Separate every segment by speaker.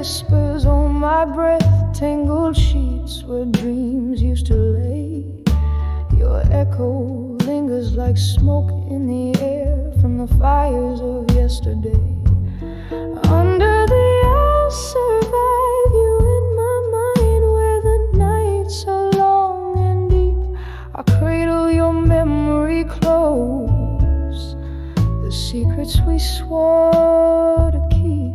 Speaker 1: whispers on my breath, tangled sheets where dreams used to lay. Your echo lingers like smoke in the air from the fires of yesterday. Under the I'll survive you in my mind, where the nights are long and deep. I cradle your memory close, the secrets we swore to keep.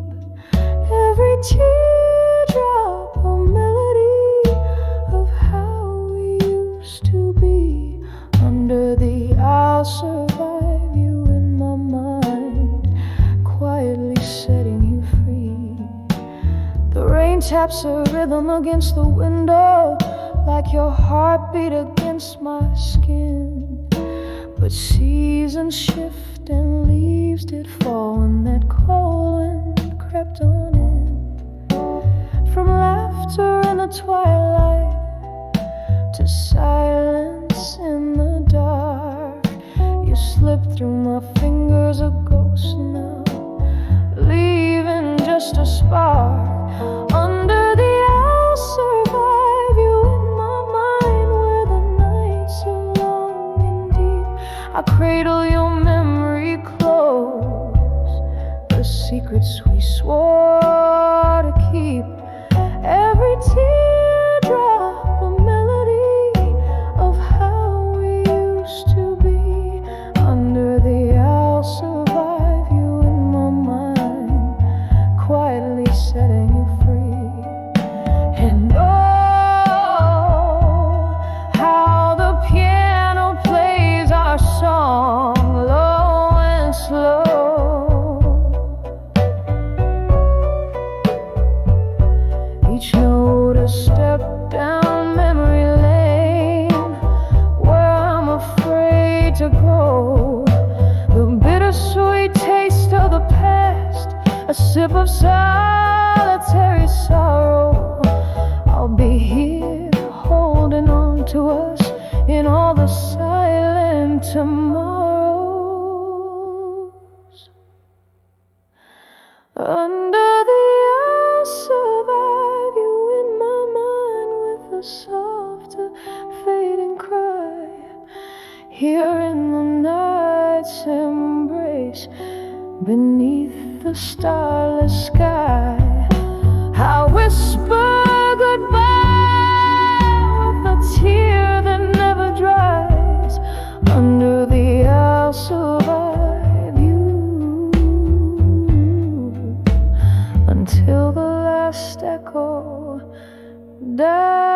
Speaker 1: Every teardrop a melody of how we used to be. Under the I'll survive you in my mind, quietly setting you free. The rain taps a rhythm against the window, like your heartbeat against my skin. But seasons shift and leaves did fall, and that cold wind crept on in. From laughter in the twilight to silence in the dark, you slip through my fingers, a ghost now, leaving just a spark. Under the I'll survive you in my mind, where the nights are long and deep. I cradle your memory close, the secrets we swore to keep. Every teardrop a melody of how we used to be. Under the I'll survive you in my mind, quietly setting you free. And oh, how the piano plays our song low and slow. Each note a step down memory lane, where I'm afraid to go. The bittersweet taste of the past, a sip of solitary sorrow. I'll be here holding on to us in all the silent tomorrows. Under the I'll survive you in my mind, with a softer fading cry. Here in the night's embrace, beneath the starless sky, I whisper goodbye with a tear that never dries. Under the I'll survive you until the last echo dies.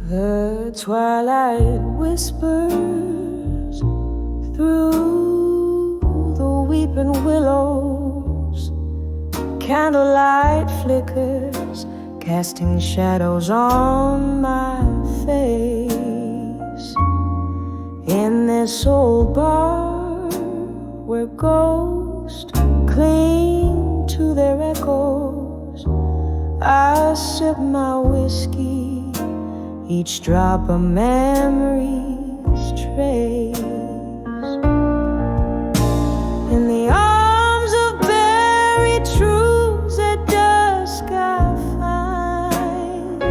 Speaker 1: The twilight whispers through the weeping willows. Candlelight flickers, casting shadows on my face. In this old bar where ghosts cling to their echoes, I sip my whiskey, each drop a memory's trace. In the arms of buried truths at dusk I find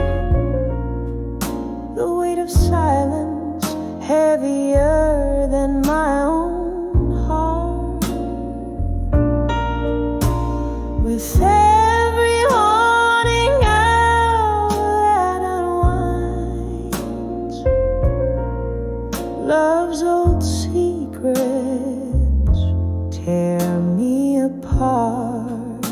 Speaker 1: the weight of silence heavier than my own heart. With every haunting hour that unwinds love's old secrets tear me apart.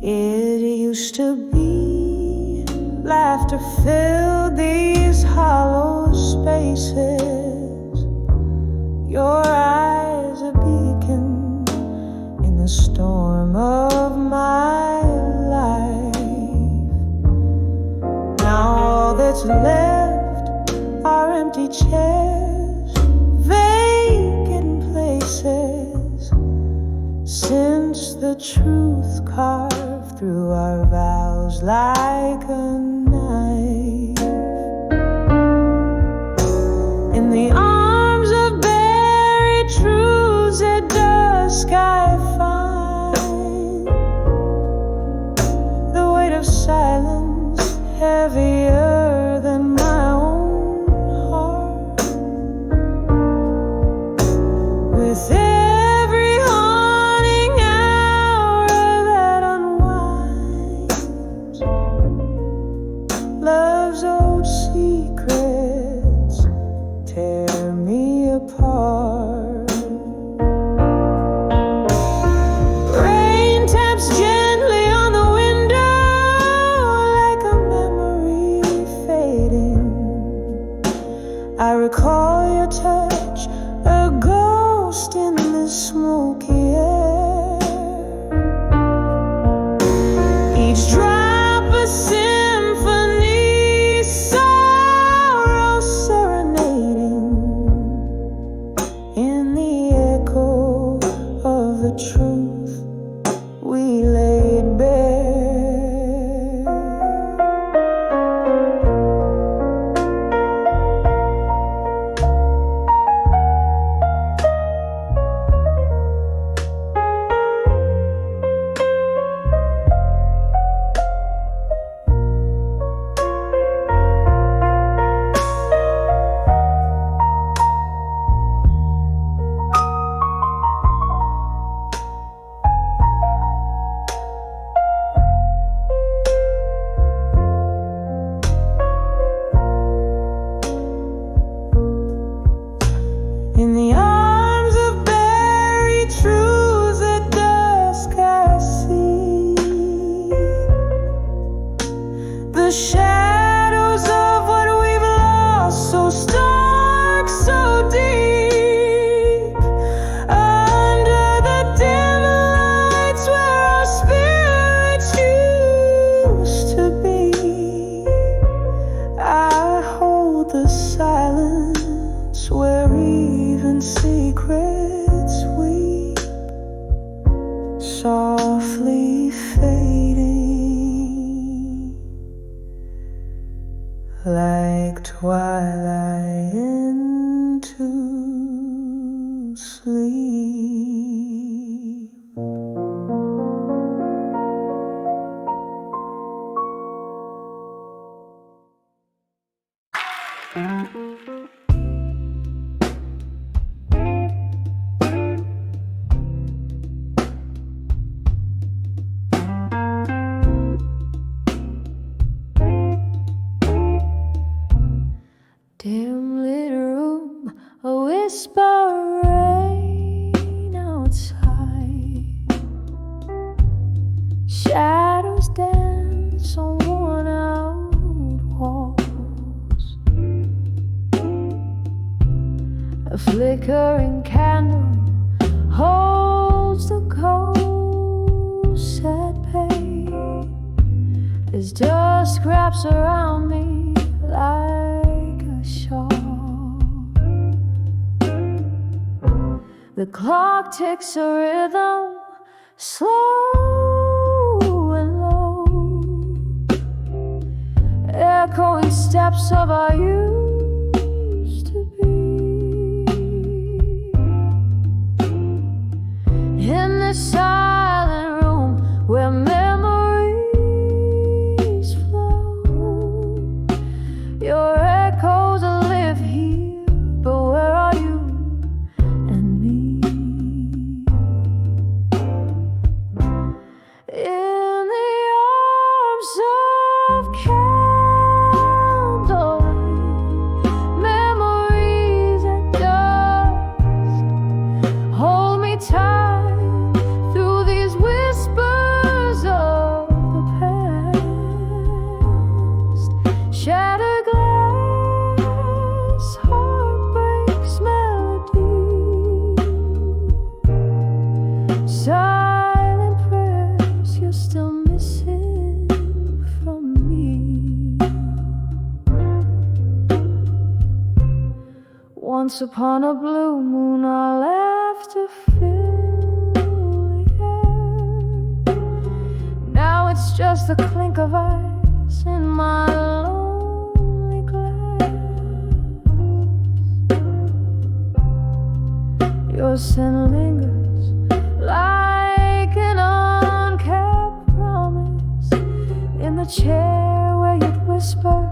Speaker 1: It used to be laughter filled these hollow spaces. Your eyes a beacon What's left are empty chairs, vacant places, since the truth carved through our vows like a knife. In the arms of buried truths at dusk I find the weight of silence heavier than my own heart. With every haunting hour that unwinds love's old secrets tear me apart. Rain taps gently on the window like a memory fading. I recall your touch, a ghost in the smoky air. Each drop a symphony, sorrow serenading in the echo of the truth we laid bare. In the arms of buried truths at dusk I see the shadows of what we've lost, so stark, so deep, under the dim lights where our spirits used to be. I hold the silence where even secrets weep, softly fading like twilight into sleep. Dim lit room, a whisper rain outside. Shadows dance on worn out walls. A flickering candle holds the cold set pain as dusk wraps around me like a shawl. The clock ticks a rhythm, slow and low, echoing steps of our used to be. In this silent room where memories flow, your echoes live here, but where are you and me? In the arms of candlelight, Once upon a blue moon, I left to fill the air. Now it's just the clink of ice in my lonely glass. Your scent lingers like an unkept promise in the chair where you'd whisper,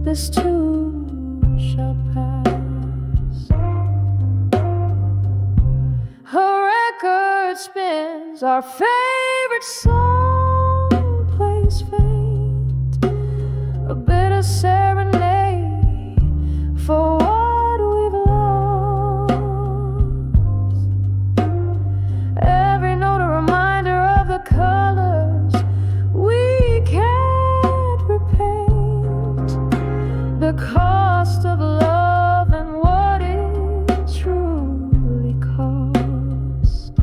Speaker 1: "This too shall pass." Her record spins, our favorite song plays faint, a bitter serenade for what we've lost. Every note a reminder of the colors we can't repaint, the cost of love and what it truly cost.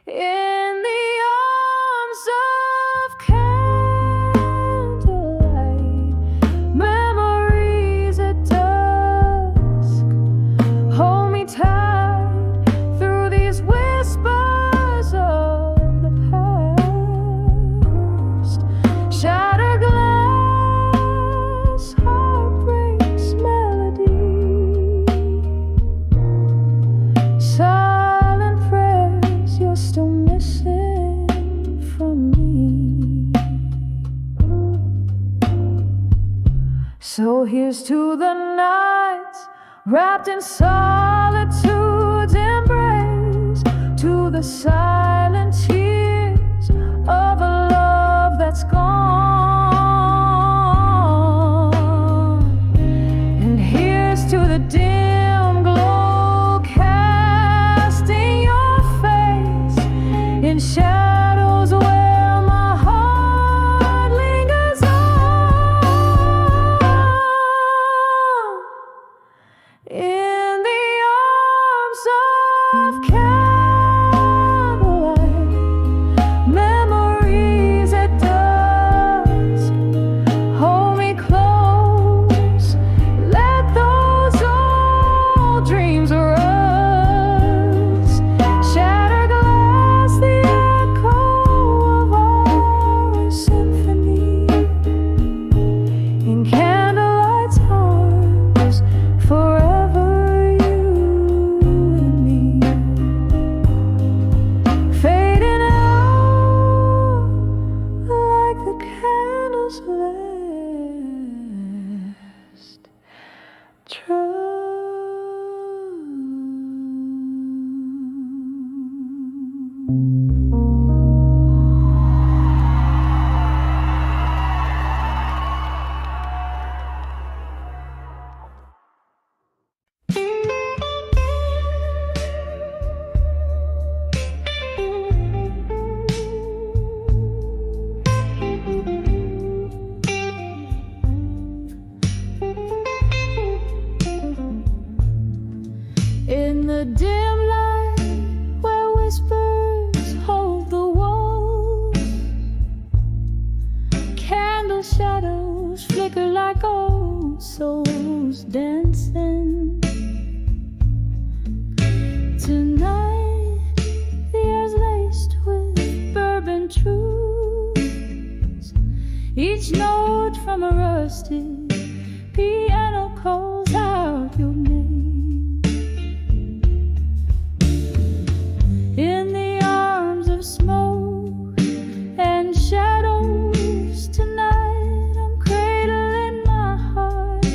Speaker 1: In the arms of candlelight, memories at dusk, hold me tight through these whispers of the past. Shattered glass, heartbreak's melody, silent prayers you're still missing from me. So here's to the nights wrapped in solitude's embrace, to the silent tears of a love that's gone. And here's to the dim glow casting your face in shadows where my heart lingers on. In the arms of candlelight, memories at dusk, hold me close, let those old dreams rust. Shattered glass, the echo of our symphony, in candlelight's arms, forever you and me. Fading out like the candle's last trust. In the dim light where whispers hold the walls, candle shadows flicker like old souls dancing. Tonight the air's laced with bourbon truths, each note from a rusted piano calls out your name. In the arms of smoke and shadows tonight, I'm cradling my heart,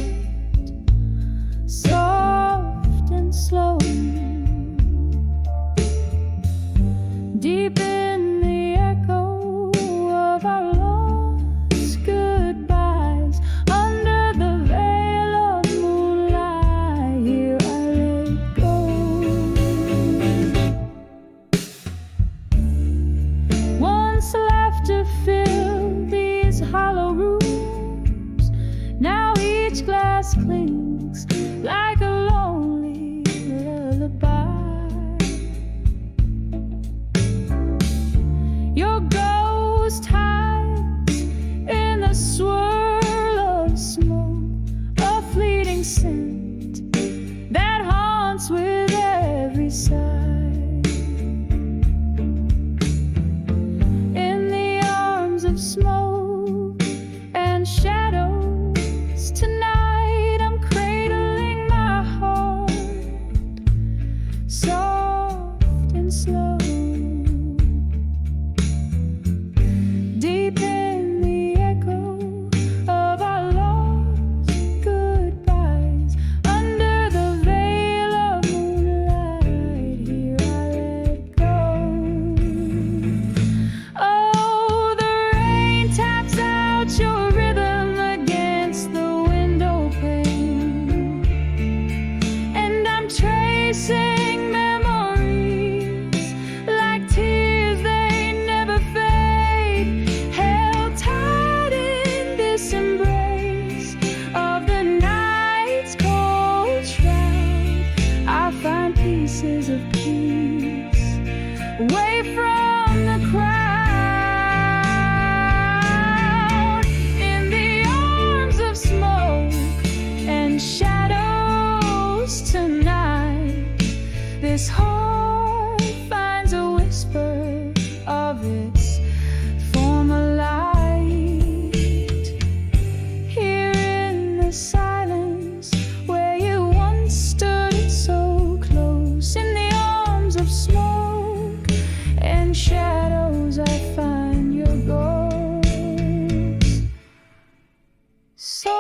Speaker 1: soft and slow. Deep in the echo of our lost goodbyes, under the veil of moonlight, here I let go. Once laughter filled these hollow rooms, now each glass clings like a lonely lullaby. Your ghost hides in the swirl of smoke, a fleeting oasis of peace, away from the crowd, in the arms of smoke and shadows tonight. This heart finds a whisper of its former light, here in the silence where you once stood so close. In the arms of smoke and shadows I find your ghost. Softly,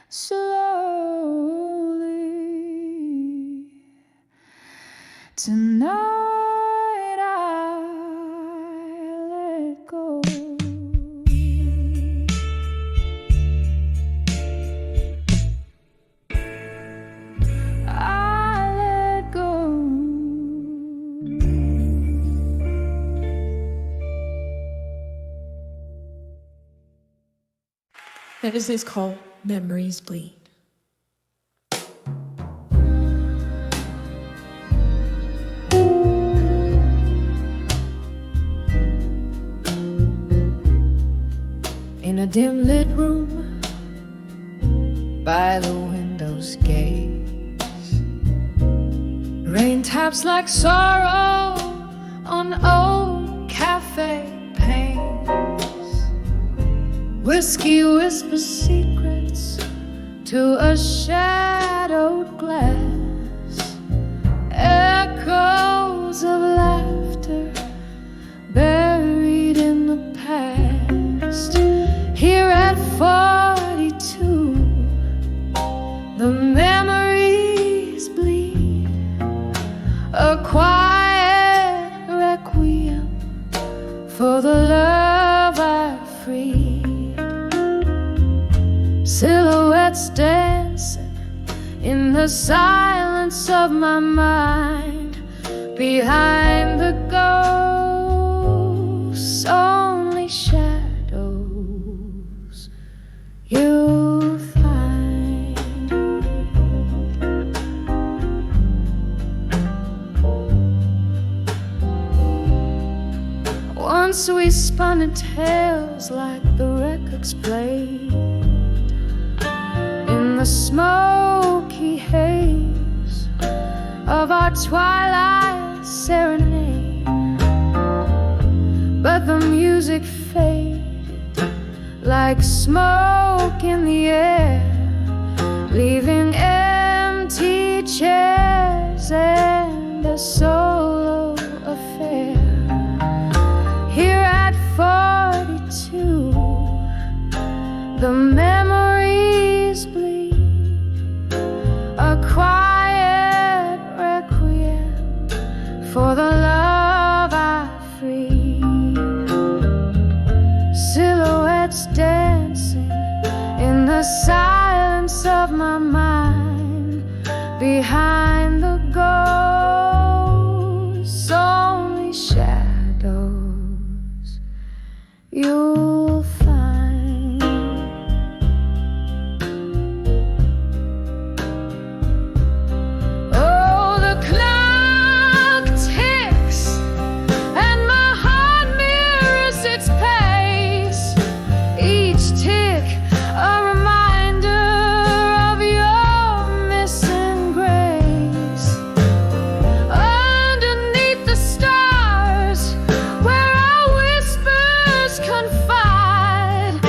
Speaker 1: slowly, tonight I let go. I let go.
Speaker 2: This is called Memories Bleed.
Speaker 1: In a dim lit room by the window's gaze, rain taps like sorrow on old cafe panes. Whiskey whispers secrets to a shadowed glass, echoes of laughter buried in the past. Here at 42, the memories bleed, a quiet requiem for the love I freed. Silhouettes dancing in the silence of my mind, behind the ghosts, only shadows you'll find. Once we spun in tales like the records played in the smoky haze of our twilight serenade. But the music faded like smoke in the air, leaving empty chairs and a solo affair. Here at 42, the memories bleed, a quiet requiem for the love I freed. Silhouettes dancing in the silence of my mind, behind the ghosts, only shadows you'll find. Oh, the clock ticks and my heart mirrors its pace, each tick a reminder of your missing grace. Underneath the stars where our whispers confide,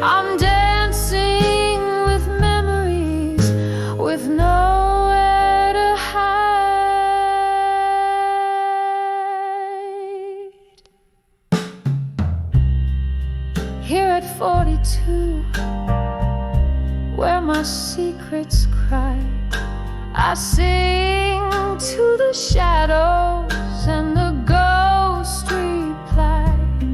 Speaker 1: I'm dancing with memories with nowhere to hide. Here at 42, where my secrets cry, I sing to the shadows and the ghosts reply.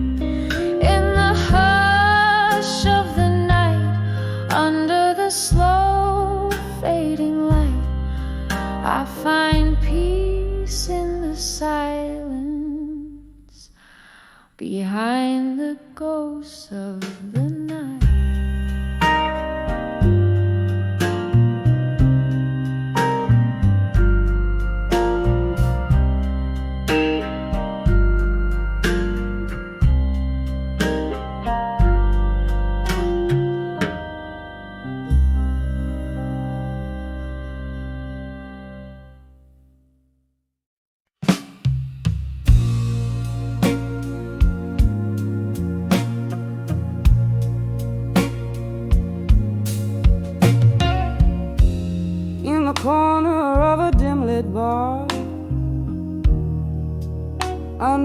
Speaker 1: In the hush of the night, under the slow fading light, I find peace in the silence, behind the ghosts of the night.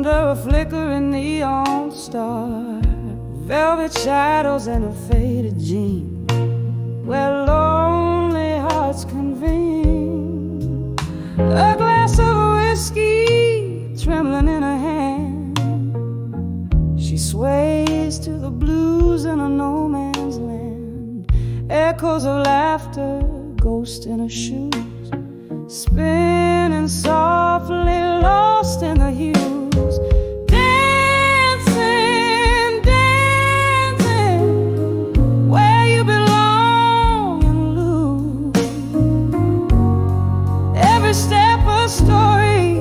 Speaker 1: under a flickering neon star, velvet shadows and a faded jean, where lonely hearts convene. A glass of whiskey trembling in her hand, she sways to the blues in a no man's land. Echoes of laughter, ghost in her shoes, spinning softly, lost in the hues. Dancing, dancing, where you belong and lose. Every step a story,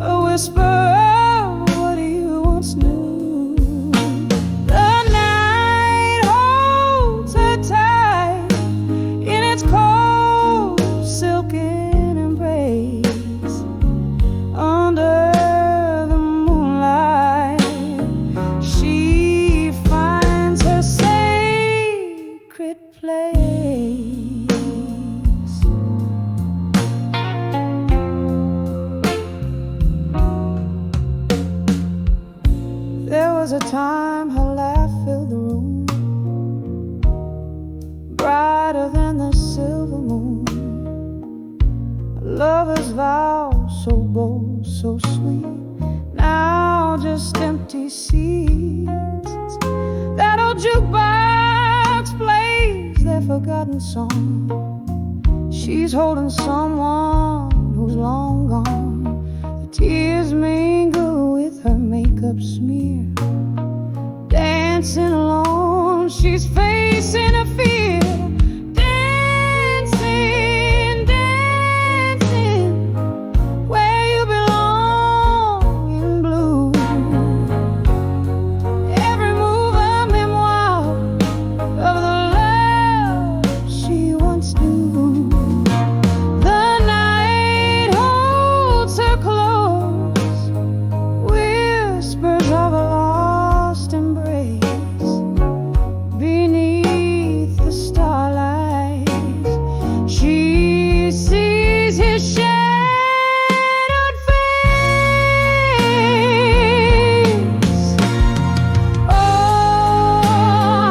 Speaker 1: a whisper of what you once knew. The night holds her tight in its cold, silken embrace. Under the moonlight, she finds her sacred place. There was a time her laugh filled the room, brighter than the silver moon. A lover's vow, so bold, so sweet, now just empty seats. That old jukebox plays their forgotten song. She's holding someone who's long gone. The tears mingle with her makeup smear. Dancing alone, she's facing a fear. Dancing, dancing, where you belong in blue. Every move a memoir of the love she once knew. The night holds her close, whispers of a lost embrace. Beneath the starlight, she sees his shadowed face. Oh,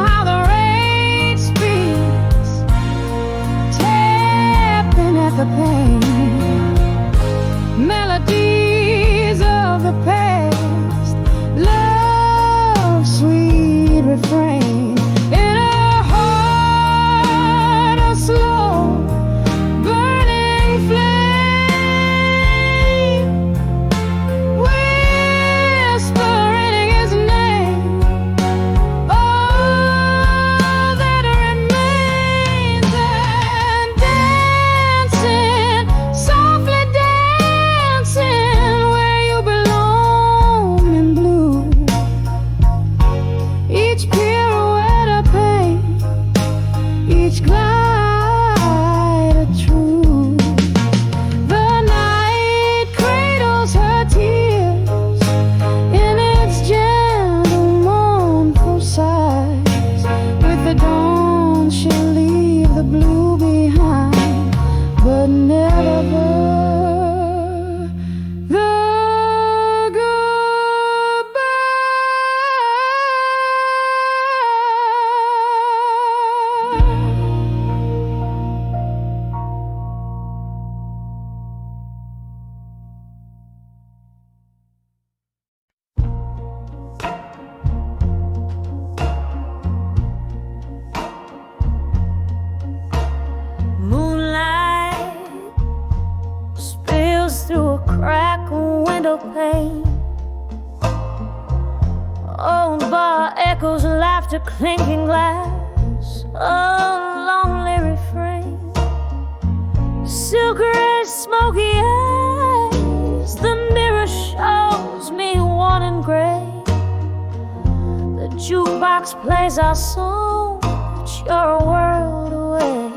Speaker 1: how the rain speaks, tapping at the pane. Melodies of the past, love's sweet refrain. In a heart, a slow burning flame, whispering his name. All that remains, and dancing, softly dancing, where you belong in blue. Each pirouette a pain, each glide a truth. The night cradles her tears in its gentle, mournful sighs. With the dawn she'll leave the blue behind, but never the moonlight spills through a crack window pane. Old bar echoes, laughter, clinking glass, a lonely refrain. Silvery, smoky eyes, the mirror shows me worn and gray. The jukebox plays our song, but you're a world away.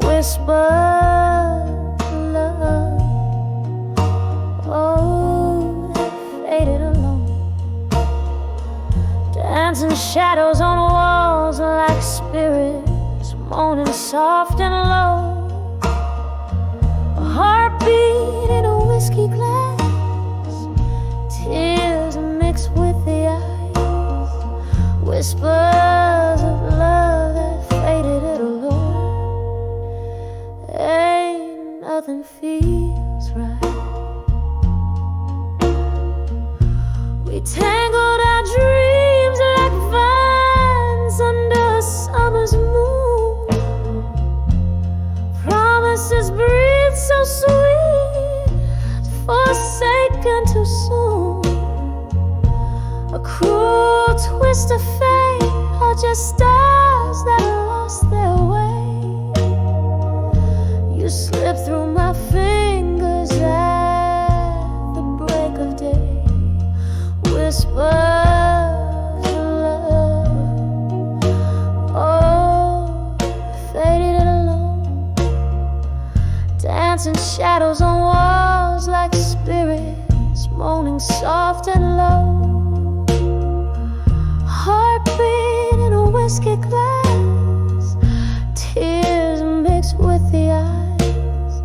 Speaker 1: Whisper love, oh, faded alone. Dancing shadows on walls like spirits, moaning soft and low. A heartbeat in a whiskey glass, whispers of love that faded at a low. Ain't nothing feels right. We tangled our dreams like vines under a summer's moon. Promises breathe so sweet, forsaken too soon. A cruel twist of fate, or just stars that lost their way. You slip through my fingers at the break of day. Whispers of love, oh, faded and alone. Dancing shadows on walls like spirits moaning soft and low. Heartbeat in a whiskey glass, tears mixed with the eyes.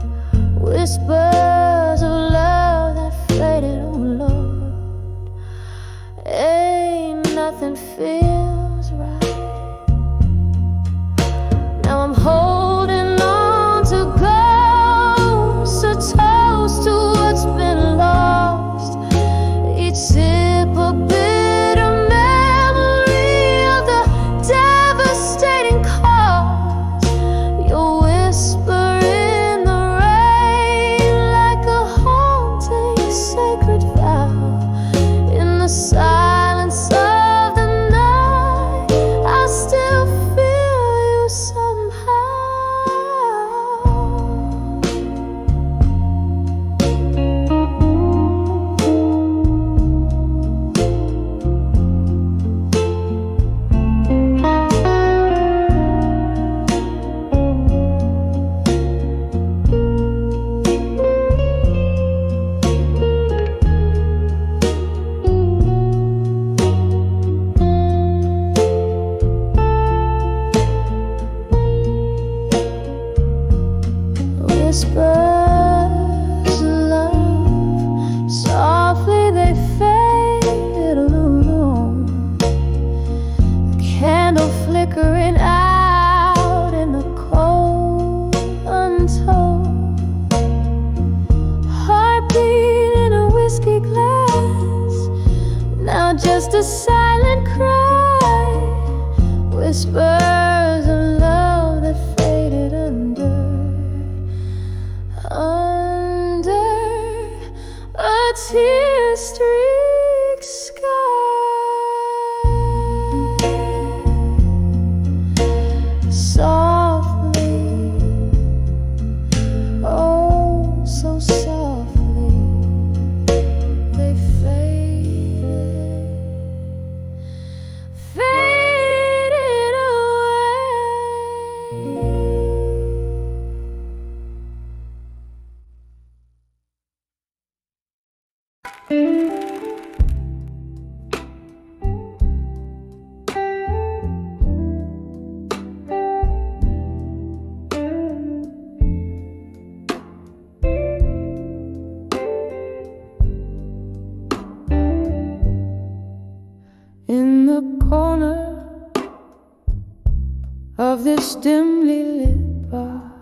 Speaker 1: Whispers of love that faded, oh Lord. Ain't nothing feels right. Now I'm holding on to ghosts, a toast to what's been lost. Each sip a bitter memory of the devastating cost. Your whisper in the rain like a haunting sacred vow. In the silence of the night, I still feel you somehow. Whispers of love, softly they fade alone. Candle flickering out in the cold, untold. Heartbeat in a whiskey glass, now just a silent cry. Whispers of love that faded under a tear-streaked sky. Softly, oh so softly, they faded away. In the corner of this dimly lit bar,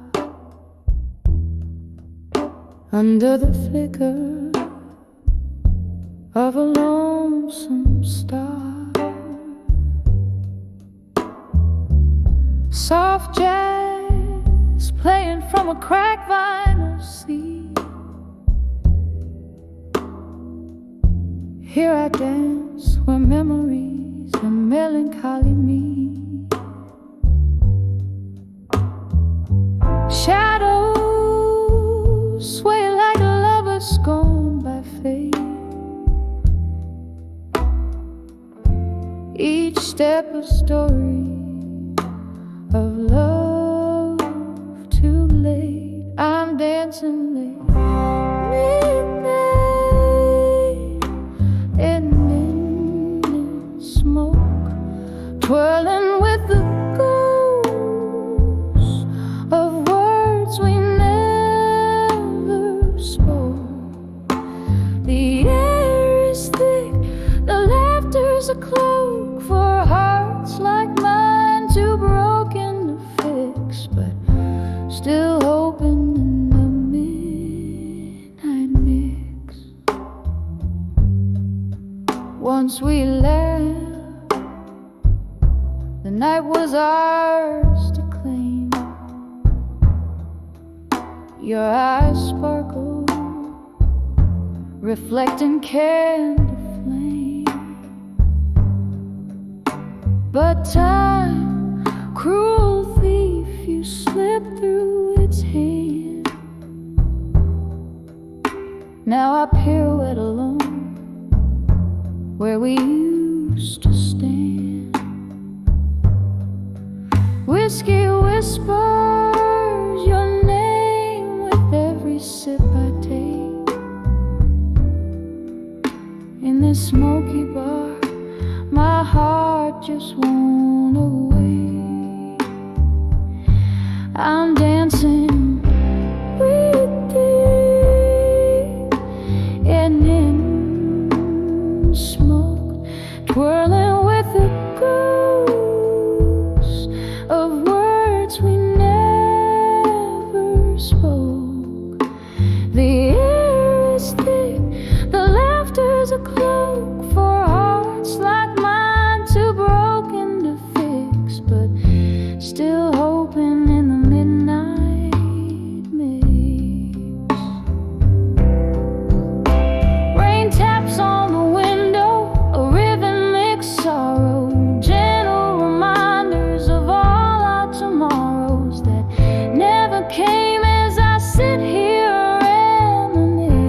Speaker 1: under the flicker of a lonesome star, soft jazz playing from a cracked vinyl sleeve. Here I dance where memories and melancholy meet. Shadows sway like lovers scorned by fate. Each step a story of love too late. I'm dancing late. Midnight, ending in smoke, twirling with the ghosts of words we never spoke. The air is thick, the laughter's a cloak for heart once we left, the night was ours to claim. Your eyes sparkle, reflecting candle flame. But time, cruel thief, you slip through its hand. Now I pirouette alone where we used to stand. Whiskey whispers your name with every sip I take. In this smoky bar, my heart just won't away. I'm dancing with thee, and in smoke, twirling with the ghosts of words we never spoke. The air is thick, the laughter's a cloak for hearts like mine, too broken to fix, but still hoping in the midnight mix. Rain taps on the window, a rhythmic sorrow, gentle reminders of all our tomorrows that never came as I sit here reminiscing.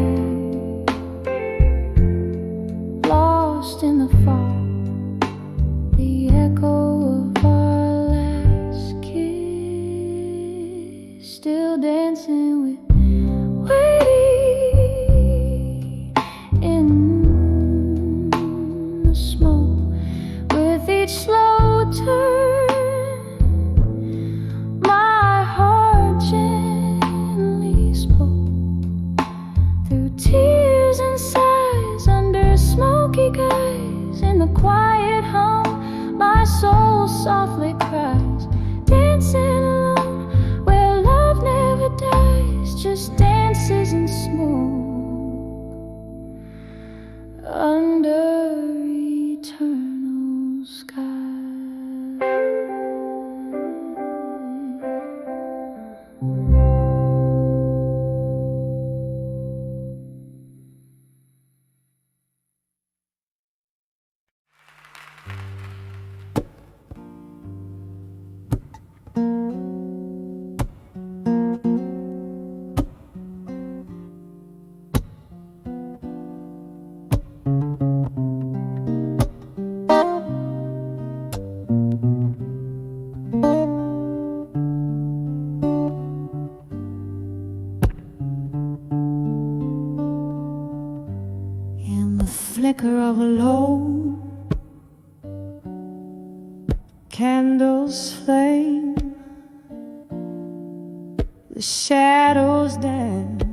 Speaker 1: Lost in the fog, the echo of our last kiss, still dancing with waiting in the smoke. With each slow turn, my heart gently spoke. Through tears and sighs, under smoky skies, in the quiet hum, my soul softly cries. Dancing alone, where love never dies, just dances in smoke under eternal sky. In the flicker of a low candle's flame, the shadows dance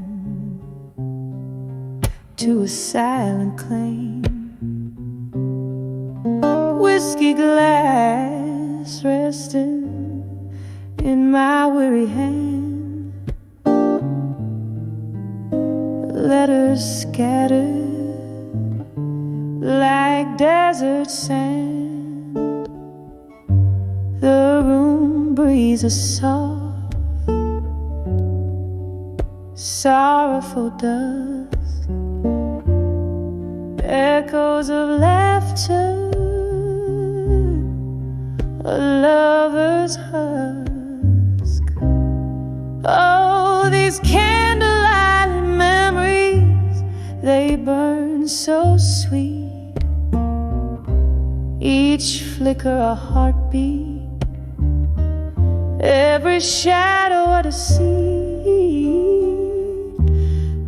Speaker 1: to a silent claim. Whiskey glass resting in my weary hand, letters scattered like desert sand. The room breathes a soft, sorrowful dust, echoes of laughter, a lover's husk. Oh, these candlelight memories, they burn so sweet. Each flicker a heartbeat, every shadow a deceit,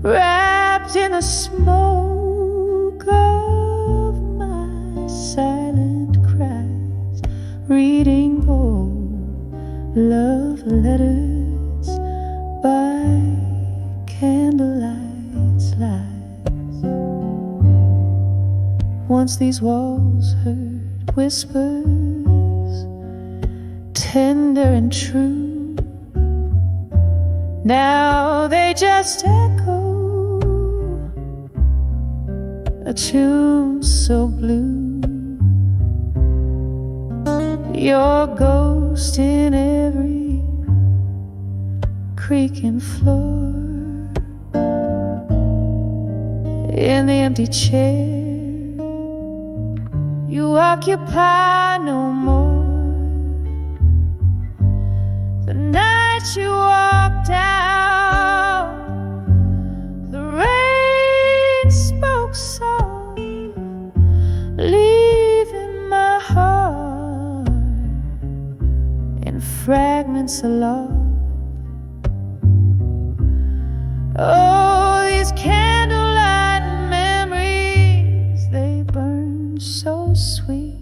Speaker 1: wrapped in the smoke of my silent cries, reading old love letters by candlelight's lights. Once these walls heard whispers, tender and true. Now they just echo, a tune so blue, your ghost in every creaking floor, in the empty chair you occupy no more. The night you walked out, the rain spoke soft, leaving my heart in fragments aloft. Oh, these candlelight memories, they burn so sweet.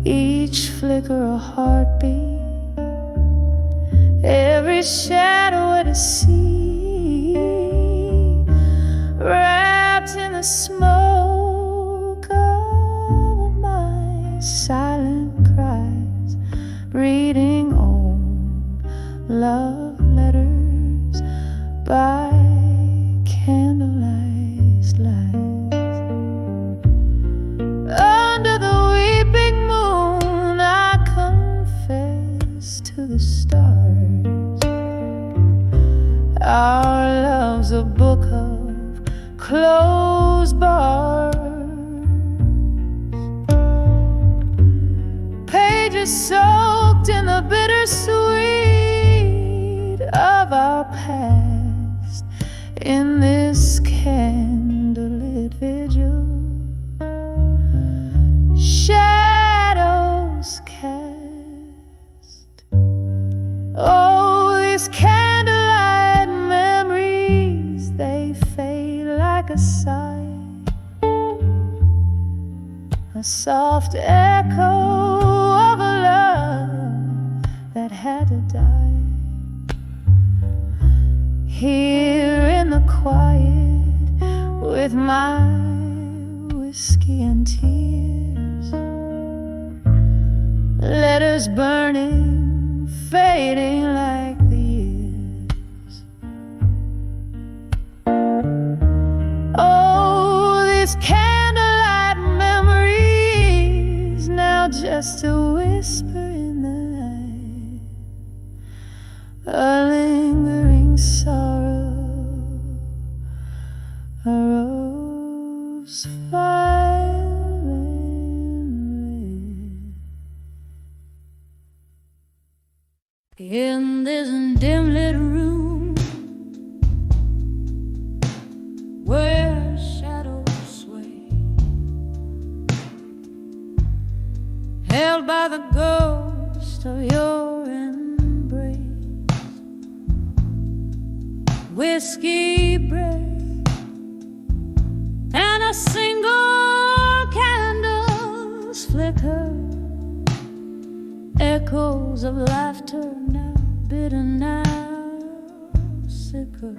Speaker 1: Each flicker a heartbeat, every shadow at a sea, wrapped in the smoke of my silent cries, reading old love letters by candlelight light. Under the weeping moon I confess to the stars, our love's a book of closed bars, pages soaked in the bittersweet of our past. In this candlelit vigil, shadows cast. Oh, these candlelight memories, they fade like a sigh, a soft echo of a love that had to die. Here in the quiet, with my whiskey and tears, letters burning, fading like the years. Oh, these candlelight memories, now just a whisper in the night, a lingering sorrow, a rose violin red. In this dim lit room where shadows sway, held by the ghost of your embrace, whiskey breath and a single candle's flicker, echoes of laughter now bitter, now sicker.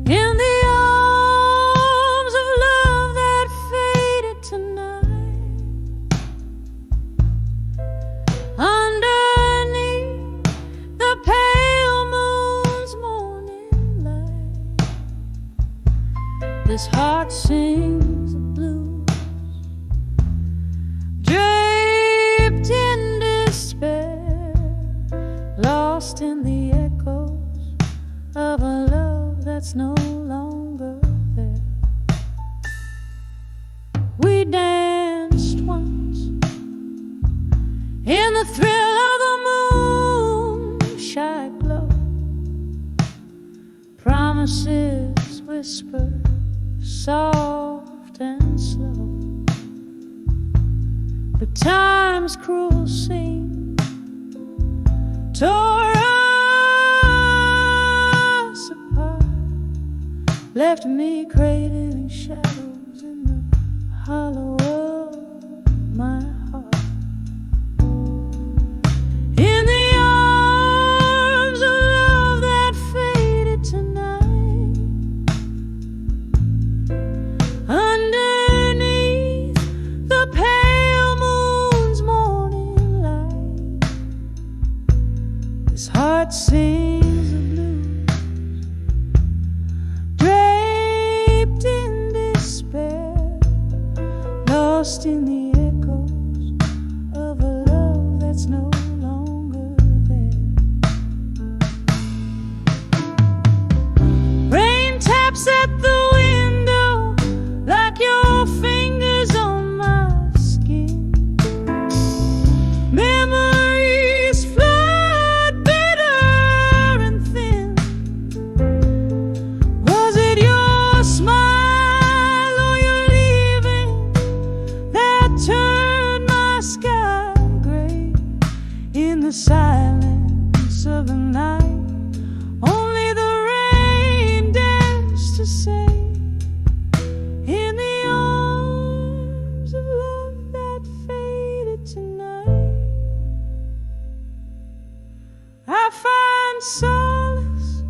Speaker 1: In the arms of love that faded tonight, underneath the pale moon's morning light, this heart sings the blues, draped in despair, lost in the echoes of a love that's no longer there. We danced once in the thrill of the moonshine glow, promises whispered soft and slow, but time's cruel seam tore us apart, left me craving shadows in the hollow of my heart. In the arms of love that faded tonight, underneath the pale moon's morning light, this heart sings the blues, in the echoes of a love that's no longer there. Rain taps at the window like your fingers on my skin. Memories flood bitter and thin. Was it your smile or your leaving that turned my sky gray? In the silence of the night, only the rain dares to say, in the arms of love that faded tonight, I find solace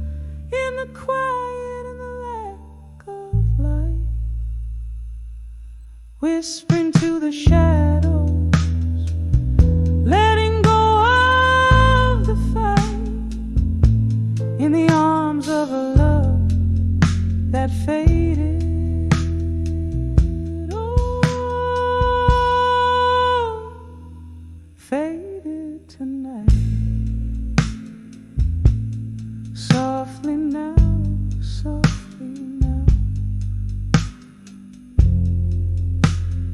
Speaker 1: in the quiet and the lack of light, whispering to the shadows, letting go of the fight, in the arms of a love that faded. Oh, faded tonight. Softly now, softly now,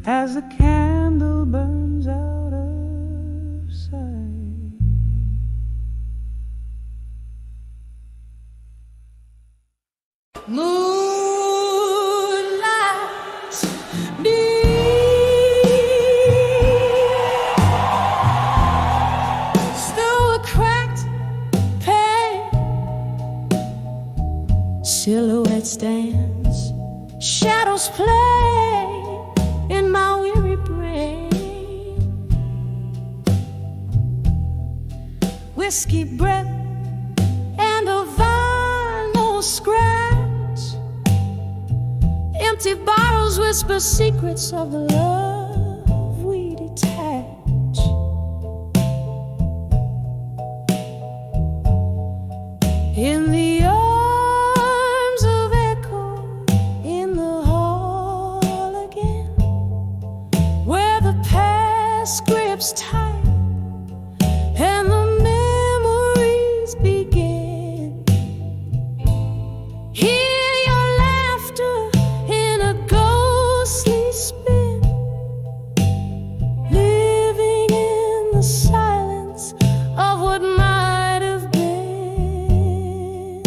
Speaker 1: as the candle burns out of sight.
Speaker 2: Moonlight, me, through a cracked pane, silhouettes dance, shadows play in my weary brain. Whiskey breath and a vinyl scratch, empty bottles whisper secrets of the love we detach. In the arms of echo, in the hall again, where the past grips tight and the memories begin. Hear your laughter in a ghostly spin, living in the silence of what might have been.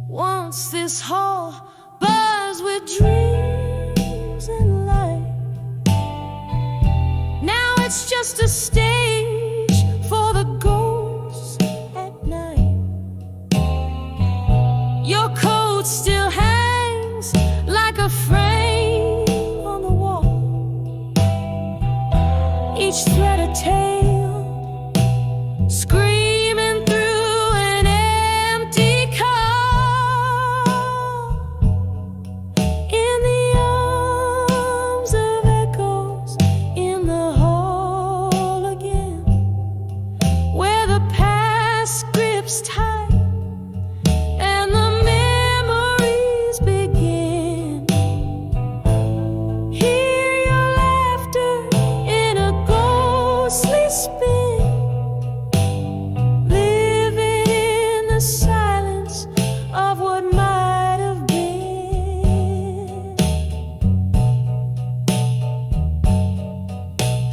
Speaker 2: Once this hall buzzed with dreams and light, now it's just a stage for the ghosts at night. Your coat still hangs like a frame on the wall, each thread a tale, screaming through an empty car. In the arms of echoes, in the hall again, where the past grips tight and the memories begin. Hear your laughter in a ghostly spin, living in the silence of what might have been.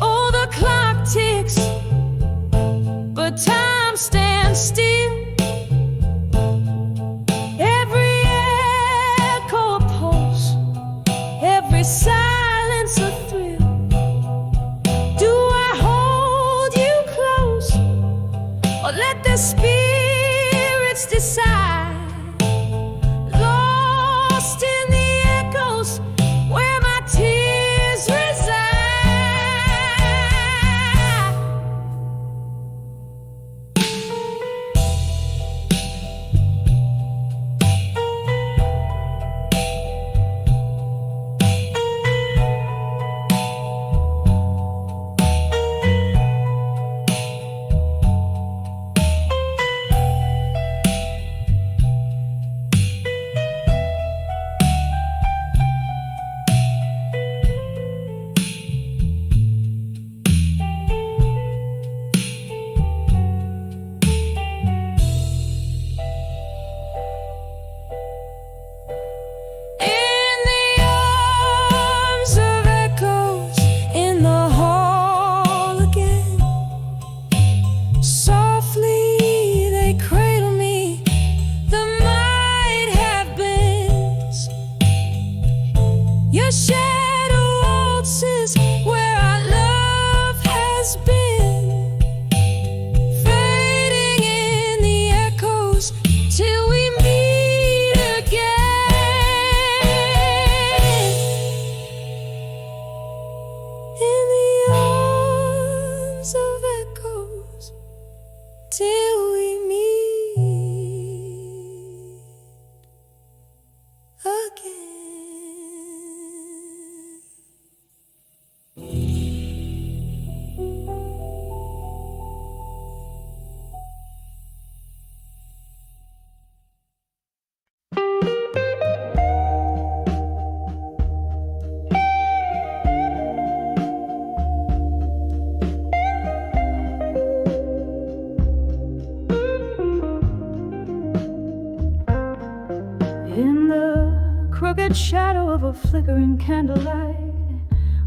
Speaker 2: Oh, the clock ticks, but time stands still. Every echo a pulse, every silence a thrill. Do I hold you close, or let the spirits decide? Lost in the echoes where my tears reside.
Speaker 1: shadow of a flickering candlelight,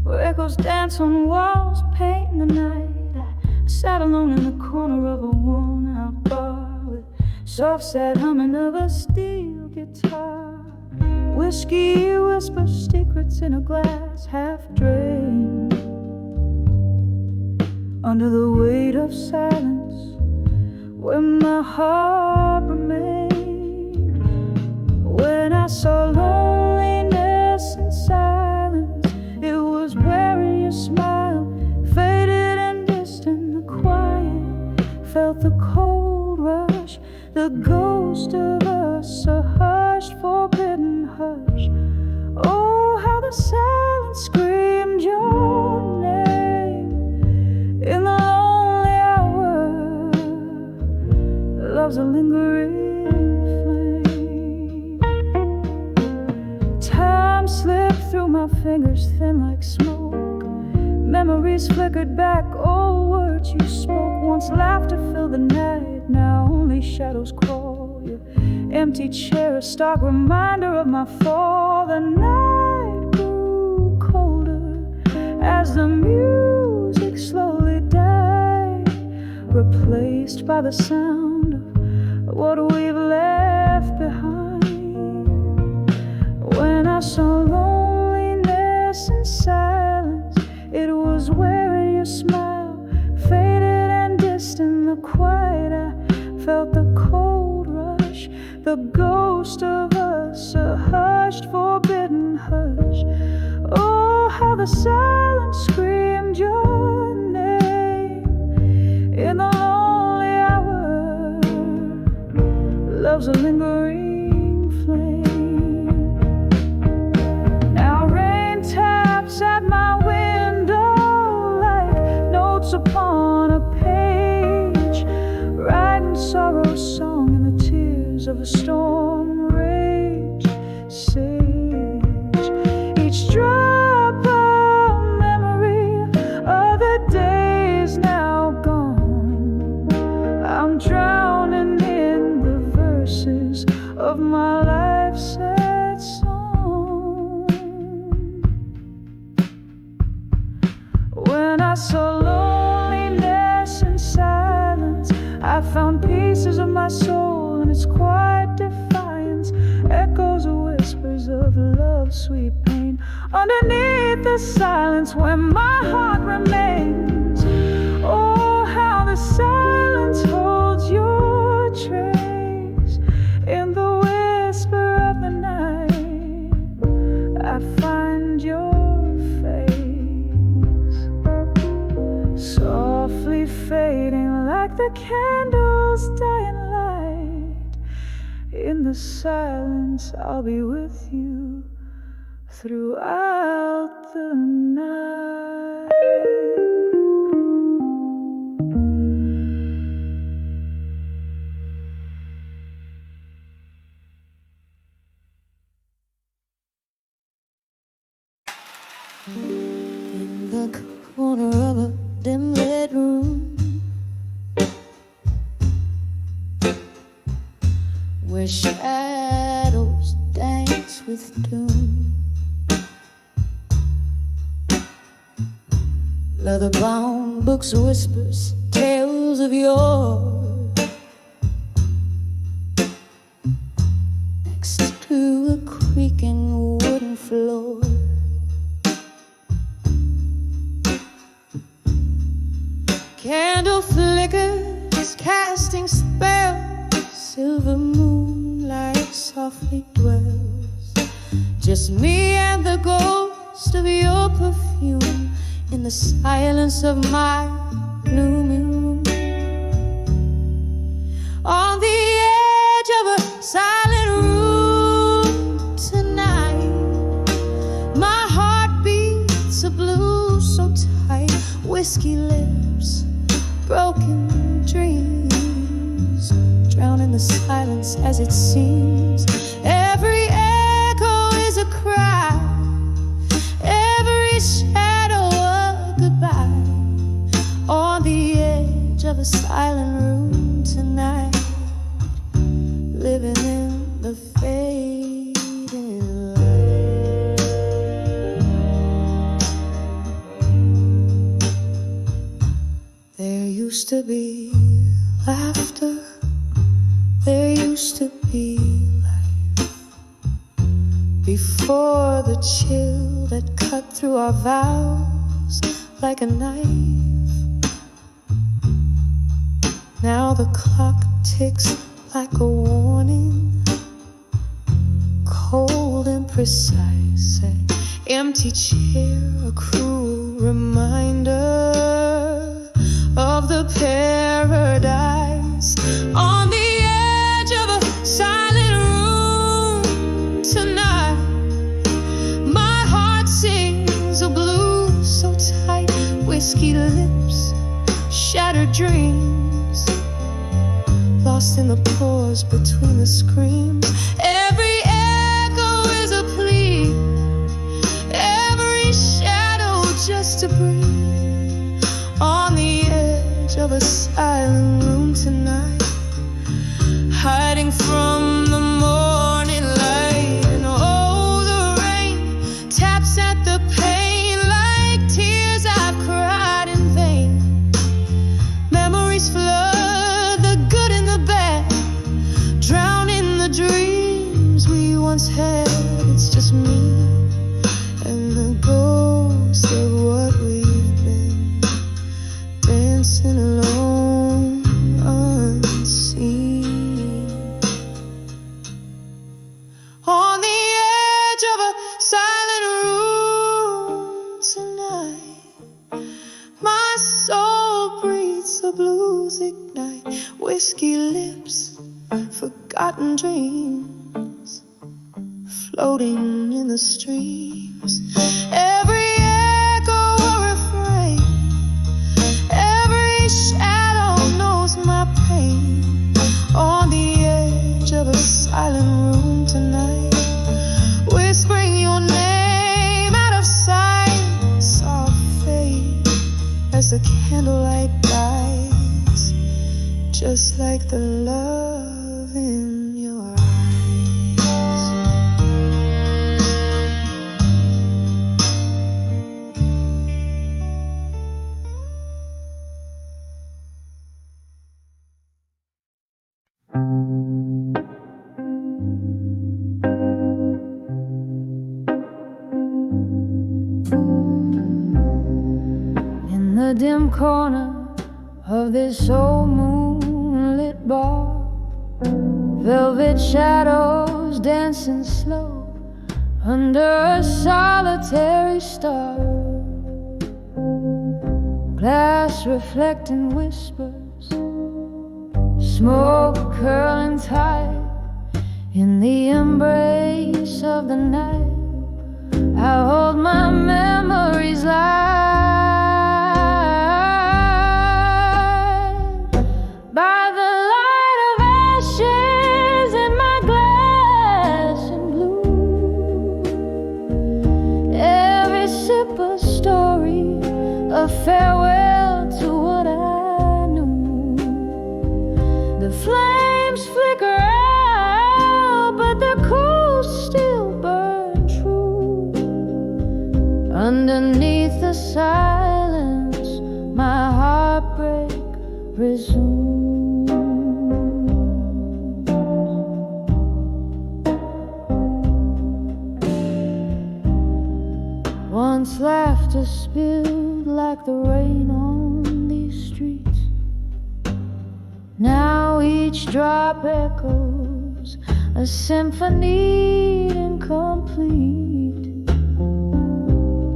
Speaker 1: where echoes dance on walls, painting the night. I sat alone in the corner of a worn-out bar, with soft sad humming of a steel guitar. Whiskey whispers secrets in a glass half drained. Under the weight of silence, where my heart remained. When I saw loneliness and silence, it was wearing your smile, faded and distant. The quiet felt the cold rush, the ghost of us, a hushed, forbidden hush. Oh, how the silence screamed your name in the lonely hour. Love's a lingering slipped through my fingers, thin like smoke. Memories flickered back, old words you spoke. Once laughter filled the night, now only shadows crawl. Your empty chair, a stark reminder of my fall. The night grew colder as the music slowly died, replaced by the sound of what we've left behind. When I saw loneliness and silence, it was wearing your smile, faded and distant. The quiet, I felt the cold rush, the ghost of us, a hushed, forbidden hush. Oh, how the silence screamed your name in the lonely hour. Love's a lingering flame. At my window like notes upon a page, writing sorrow's song in the tears of a storm rage sage. Each drop of memory of the days now gone, I'm drowning in the verses of my life's sad song. When I saw loneliness and silence, I found pieces of my soul in its quiet defiance, echoes of whispers of love, sweet pain. Underneath the silence where my heart remains, oh, how the silence holds your trace. In the whisper of the night, I find your softly fading like the candle's dying light. In the silence, I'll be with you throughout the night. In the corner of a dim lit room, where shadows dance with doom, leather-bound books, whispers, tales of yore, next to a creaking wooden floor. Candle flickers, casting spells, silver moonlight softly dwells. Just me and the ghost of your perfume in the silence of my gloomy room. On the edge of a silent room tonight, my heart beats a blue so tight, whiskey lips, broken dreams, drown in the silence as it seems. Every echo is a cry, every shadow a goodbye. On the edge of a silent room tonight, living in the fading light. used to be laughter, there used to be light. Before the chill that cut through our vows like a knife. Now the clock ticks like a warning, cold and precise. An empty chair, a cruel reminder of the paradise on the edge of a silent room tonight. My heart sings a blues so tight, whiskey lips, shattered dreams, lost in the pause between the screams. Every echo is a plea, every shadow just to breathe on the edge of a silent room tonight, hiding from the morning light. And oh, the rain taps at the pain like tears I've cried in vain. Memories flood the good and the bad, drown in the dreams we once had. It's just me and the ghost of what we've been, dancing alone, unseen, on the edge of a silent room tonight. My soul breathes, the blues ignite, whiskey lips, forgotten dreams, floating in the streams. Every echo a refrain, every shadow knows my pain, on the edge of a silent room tonight, whispering your name out of sight. Soft fade as the candlelight dies, just like the love in your eyes. In the dim corner of this old moonlit bar, velvet shadows dancing slow under a solitary star, glass reflecting whispers, smoke curling tight in the embrace of the night. I hold my memories light by the light of ashes in my glass and blue. Every sip a story, a farewell to what I knew. The flames flicker out, but their coals still burn true. Underneath the silence, my heartbreak resumes. Once laughter spilled like the rain on these streets, now each drop echoes a symphony incomplete.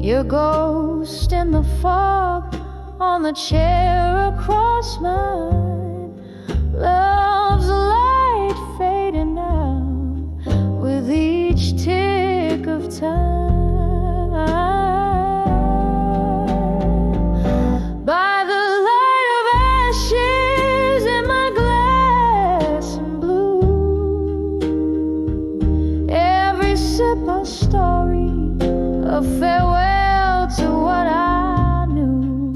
Speaker 1: Your ghost in the fog on the chair across mine, love's light fading out with each tick of time. By the light of ashes in my glass and blue, every sip a story, a farewell to what I knew.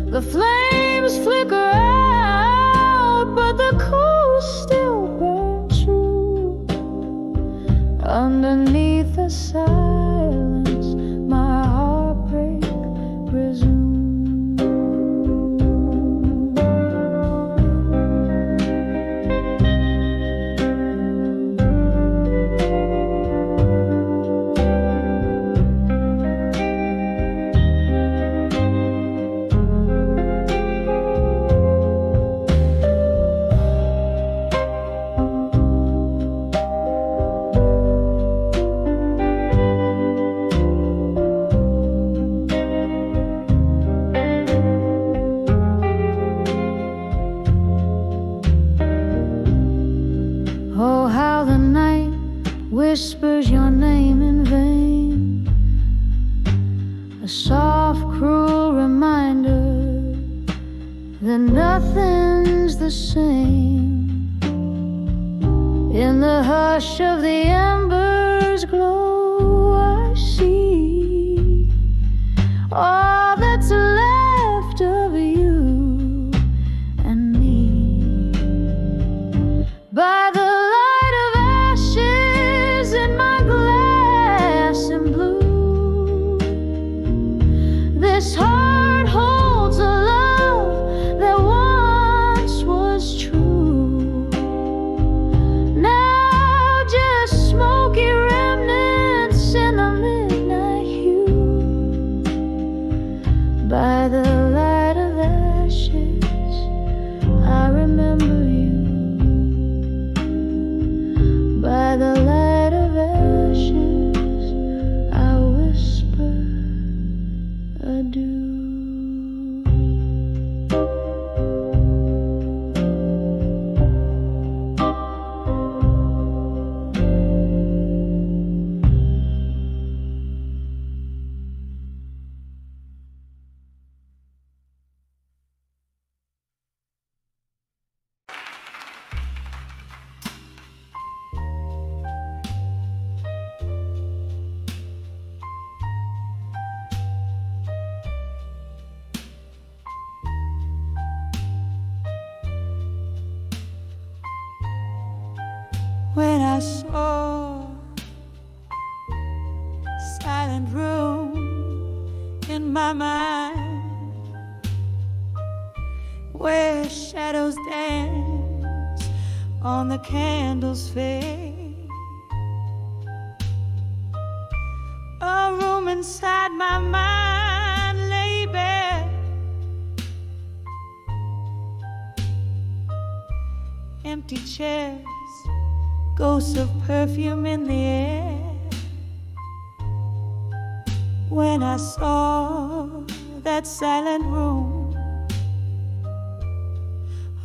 Speaker 1: The flames flicker out, but the coals still burn true. Underneath the sun, soft, cruel reminder that nothing's the same. In the hush of the embers glow, I see all that's left of you and me. By the light of ashes in my glass and blue, this heart holds a love that once was true. Now just smoky remnants in the midnight hue. By the light of ashes, I remember you. By the light of ashes, I whisper adieu.
Speaker 2: When I saw silent room in my mind, where shadows dance on the candle's fade, a room inside my mind lay bare, empty chairs, ghosts of perfume in the air. When I saw that silent room,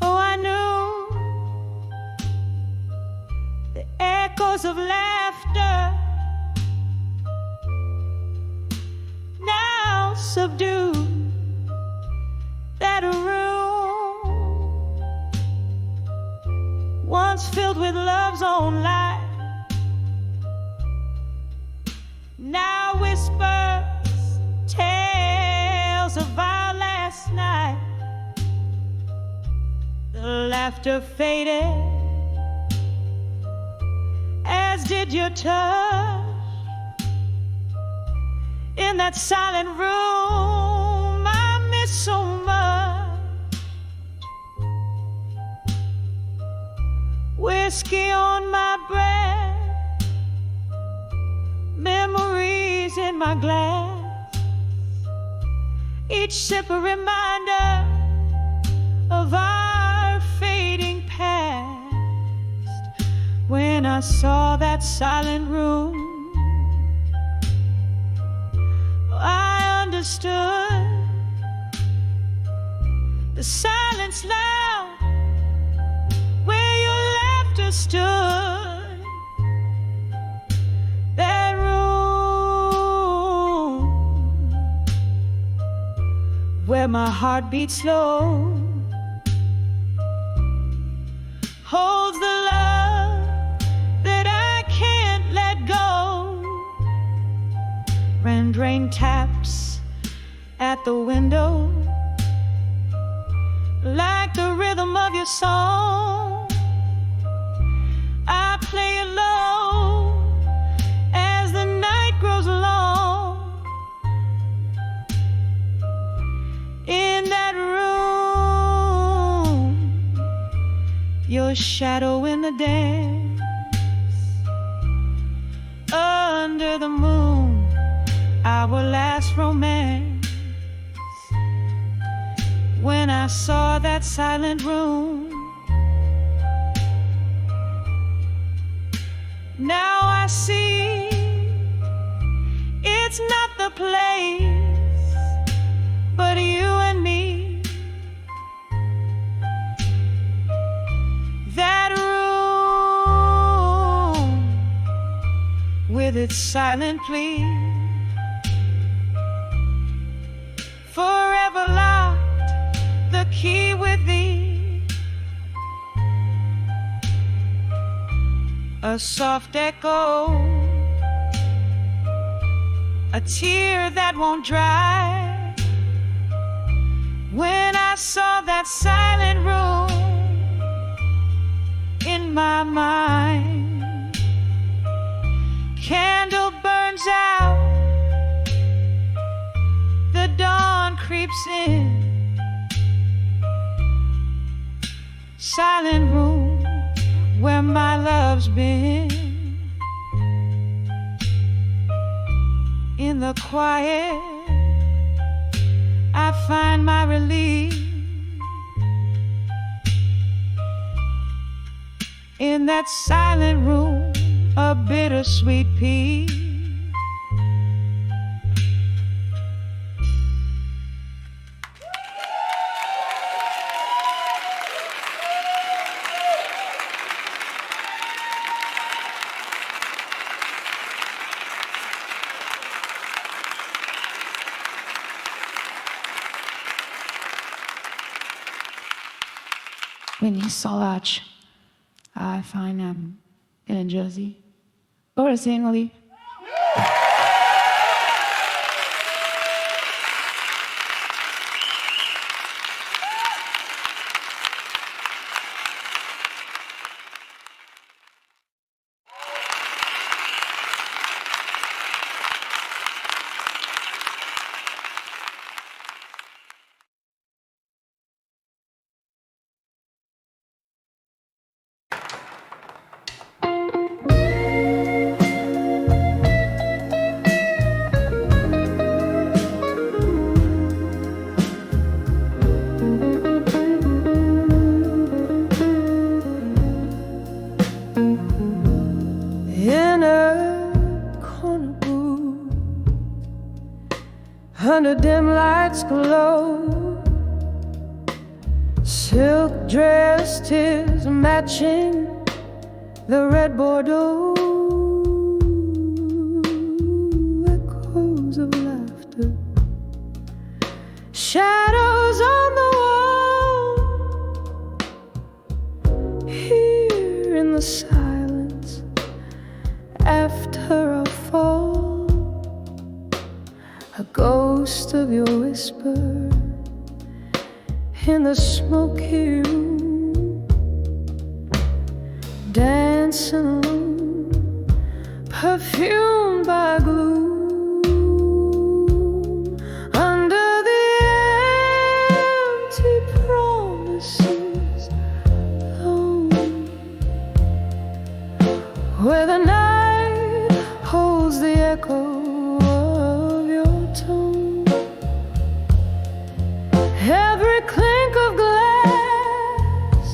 Speaker 2: oh, I knew the echoes of laughter now subdued that room once filled with love's own light, now whispers tales of our last night. The laughter faded, as did your touch. In that silent room I miss so much. Whiskey on my breath, memories in my glass, each sip a reminder of our fading past. When I saw that silent room, I understood the silence loud where your laughter stood. That room where my heart beats slow holds the love that I can't let go. Rain taps at the window like the rhythm of your song. I play it low as the night grows long. In that room, your shadow in the dance. Under the moon, our last romance. When I saw that silent room, now I see it's not the place, but you and me. That room with its silent plea
Speaker 1: a soft echo, a tear that won't dry. When I saw that silent room in my mind, candle burns out, the dawn creeps in. Silent room where my love's been. In the quiet I find my relief. In that silent room, a bittersweet peace.
Speaker 3: Winnie Solach. I find in Jersey. Boris Engley.
Speaker 1: Under dim lights glow, silk dress tears matching the red Bordeaux. Echoes of laughter, shadows on the wall. Here in the silence after a fall, a ghost of your whisper in the smoky room, dancing alone, perfumed by gloom, under the empty promises alone, where the night holds the echo. Every clink of glass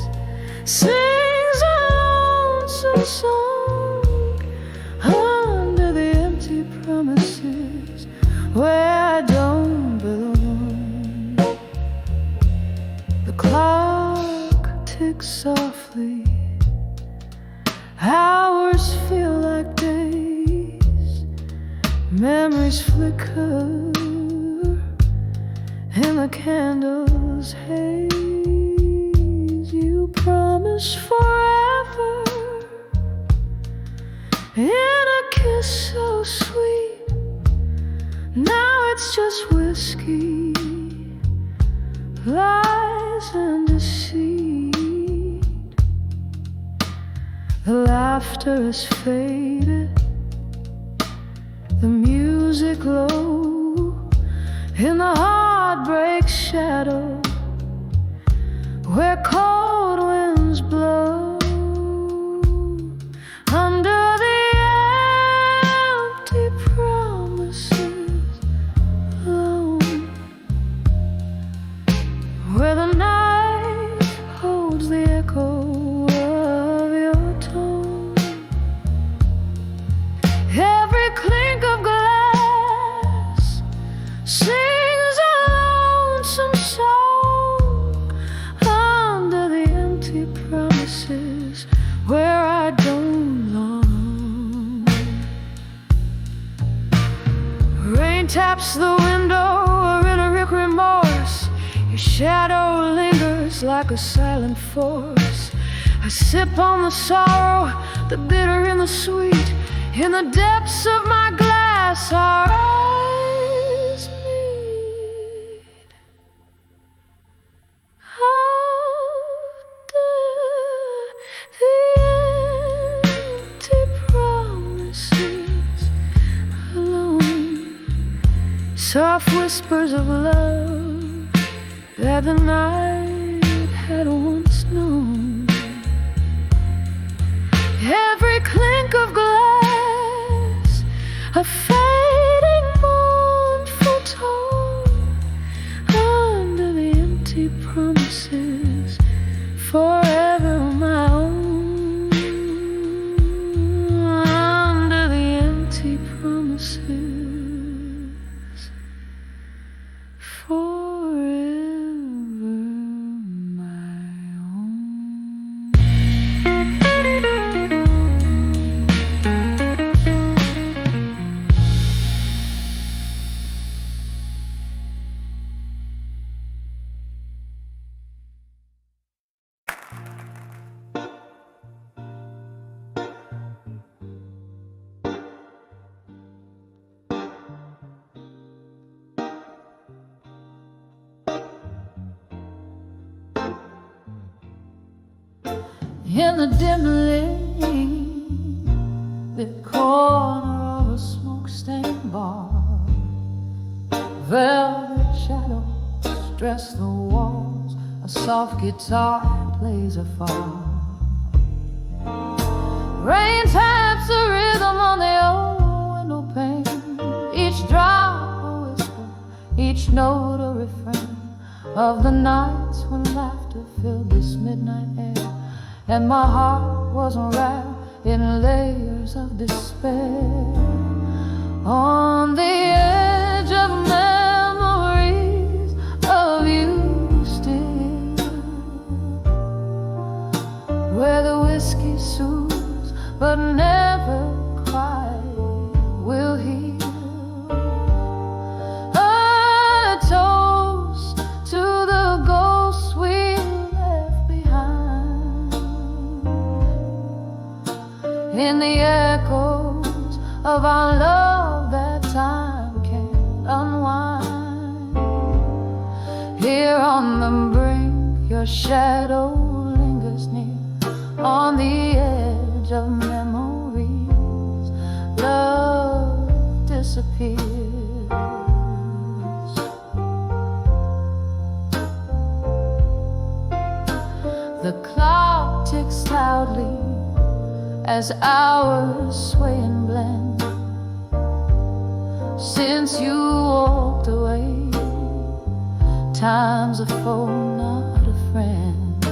Speaker 1: sings a lonesome song under the empty promises where I don't belong. The clock ticks softly, hours feel like days, memories flicker in the candle's haze. You promise forever in a kiss so sweet. Now it's just whiskey, lies and deceit. The laughter is faded, the music low, in the heartbreak shadow where cold winds blow, under the empty promises alone, where the night holds the echo of your tone. Every clink of glass sings a lonesome song under the empty promises where I don't belong. Rain taps the window, a rhetoric remorse. Your shadow lingers like a silent force. I sip on the sorrow, the bitter and the sweet. In the depths of my glass, our eyes meet. After the empty promises alone, soft whispers of love that the night had once known. Every clink of glass, a fading mournful tone, under the empty promises, forever my own. Under the empty promises, forever my own. In the dimly lit corner of a smoke-stained bar, velvet shadows dress the walls, a soft guitar plays afar. Rain taps a rhythm on the old window pane, each drop a whisper, each note a refrain of the nights when laughter filled this midnight air, and my heart was wrapped in layers of despair. On the edge of memories of you still, where the whiskey soothes but never quite will heal. A toast to the ghosts we left behind, in the echoes of our love that time can't unwind. Here on the brink, your shadow lingers near, on the edge of memories, love disappears. The clock ticks loudly as hours sway and blend. Since you walked away, time's a foe, not a friend.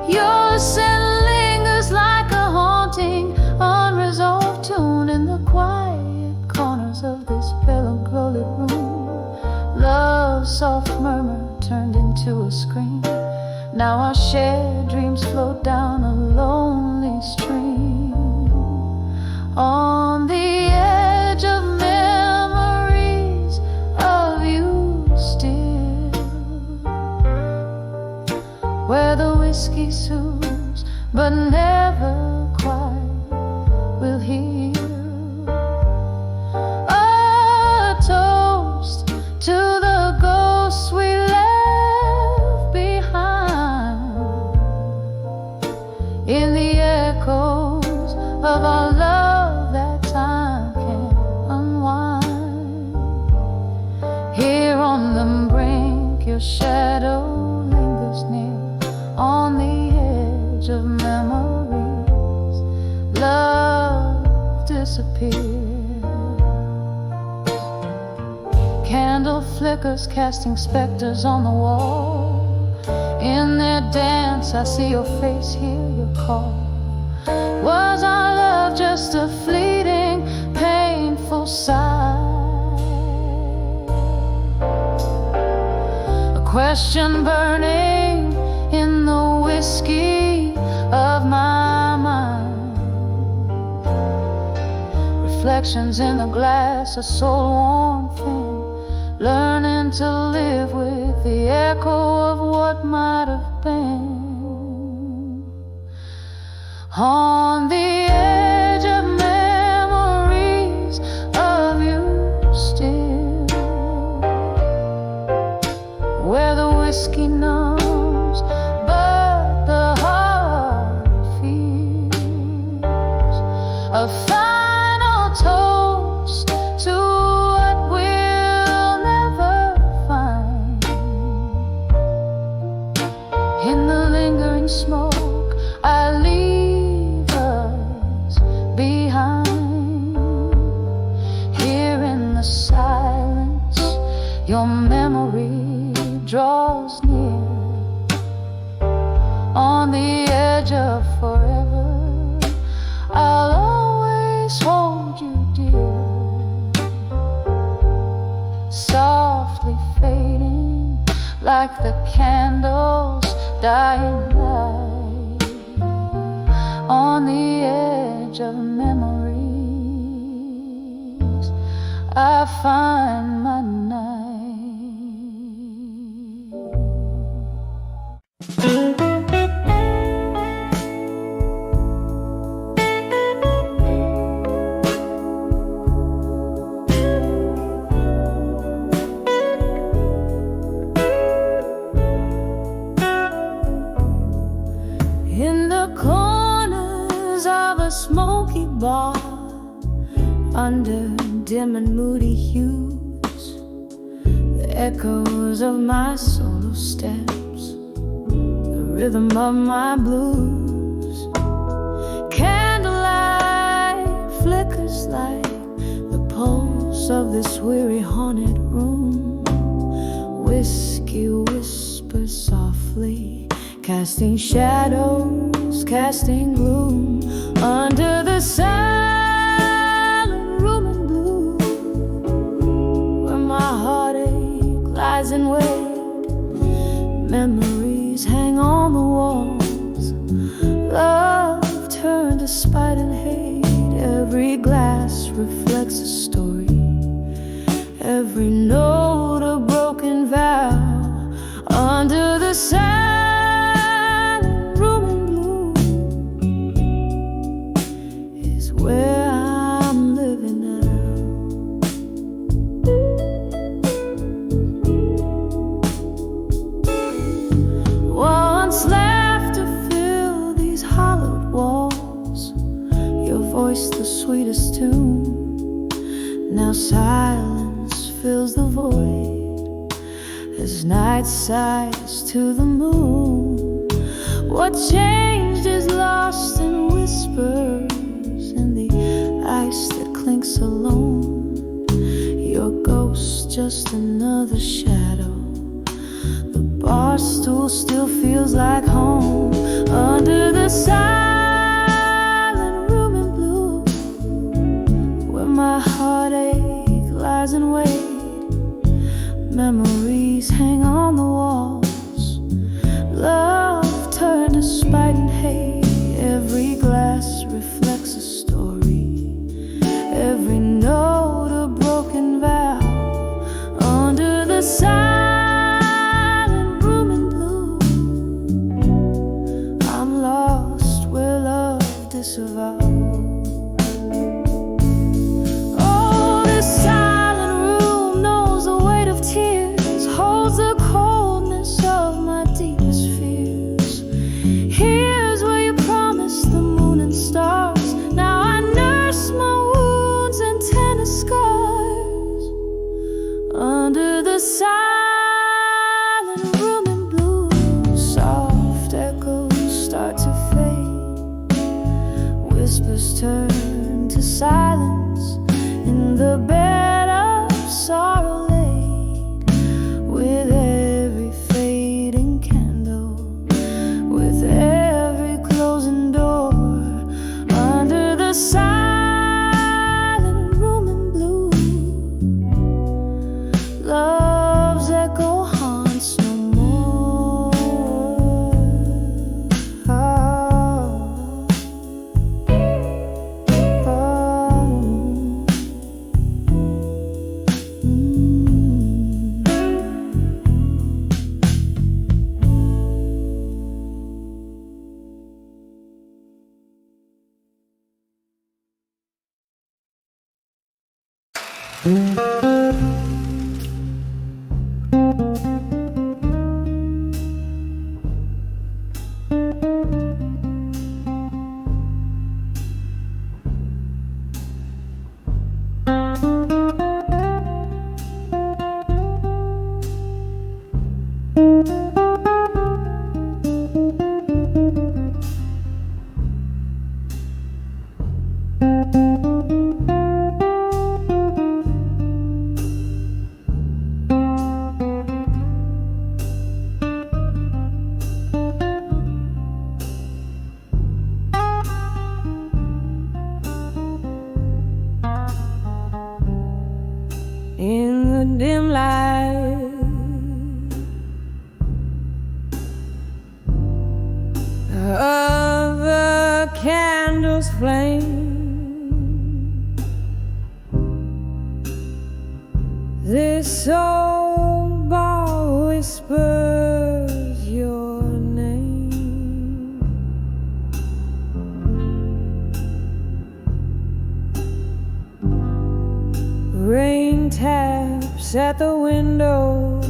Speaker 1: Your scent lingers like a haunting, unresolved tune in the quiet corners of this melancholy room. Love's soft murmur turned into a scream. Now our shared dreams float down a lonely stream, on the edge of memories of you still, where the whiskey soothes but never quite will heal. A toast to the ghosts we left behind, in the echoes of our love that time can't unwind. Here on the brink, your shadow lingers near, on the edge of memories, love disappears. Candle flickers casting specters on the wall. In their dance I see your face, hear your call. Was our love just a fleeting, painful sigh? A question burning in the whiskey of my mind. Reflections in the glass, a soul-worn thing, learning to live with the echo of what might have been. on the edge of memories of you still, where the whiskey numbs but the heart feels a final toast to what we'll never find. In the lingering smoke I leave us behind. Here in the silence, your memory draws near. On the edge of forever, I'll always hold you dear. Softly fading like the candles dying light. On the edge of memories, I find my night. In the corners of a smoky bar, under dim and moody hues, the echoes of my solo steps, the rhythm of my blues. Candlelight flickers like the pulse of this weary haunted room. Whiskey whispers softly, casting shadows, casting gloom under the silent room in blue, where my heartache lies in wait. Memories hang on the walls, love turned to spite and hate. Every glass reflects a story, every note a broken vow. Under the silent room in blue is where I'm living now. Once laughter filled these hollowed walls, your voice the sweetest tune. Now silence fills the void as night sighs to the moon. What changed is lost in whispers, in the ice that clinks alone. Your ghost just another shadow, the bar stool still feels like home. Under the silent room in blue, where my heartache lies in wait. Memories hang on the walls, love turned to spite and hate. Every glass reflects a story, every note a broken vow. Under the silent room in blue, I'm lost where love disavows. Oh, this silent room knows the weight of tears, holds the coldness of my deepest fears. Here's where you promised the moon and stars. Now I nurse my wounds and tender scars. Under the silent room in blue, soft echoes start to fade. Whispers turn to silence in the bed of sorrow laid. With every fading candle, with every closing door. Under the silent room in blue, love's echo haunts no more. Oh, oh. this old bar whispers your name. Rain taps at the window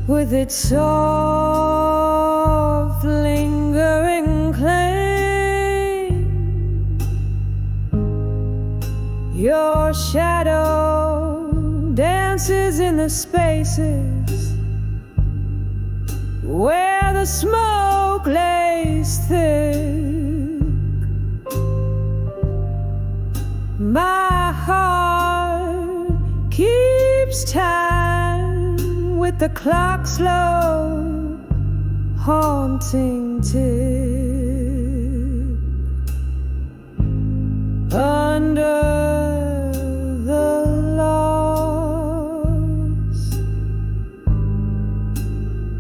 Speaker 1: with its soft lingering claim. Your shadow dances in the spaces where the smoke lays thick. My heart keeps time with the clock's slow haunting tick. Under the lost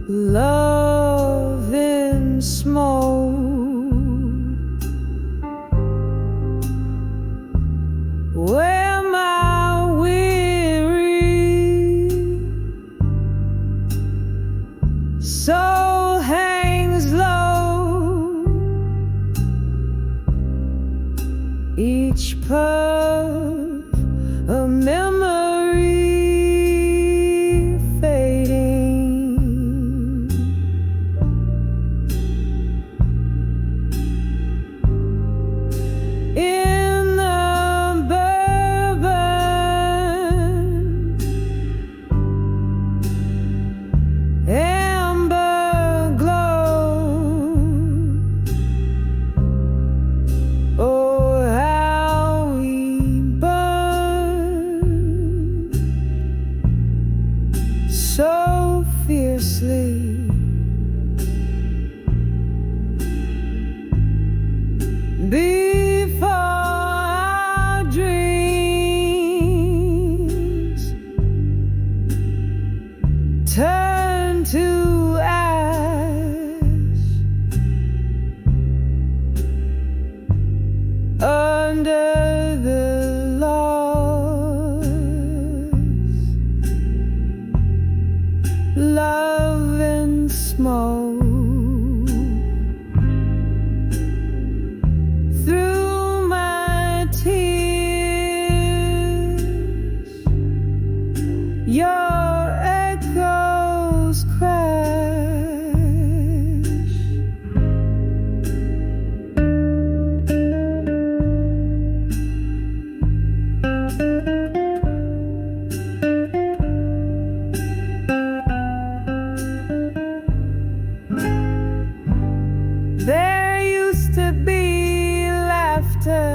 Speaker 1: love in smoke, where my weary soul hangs low, each puff a memory fading. In the bourbon amber glow, oh how we burn so fiercely. Before our dreams turn to ash, under the lost love and smoke. Through my tears, your echoes crash. There used to be laughter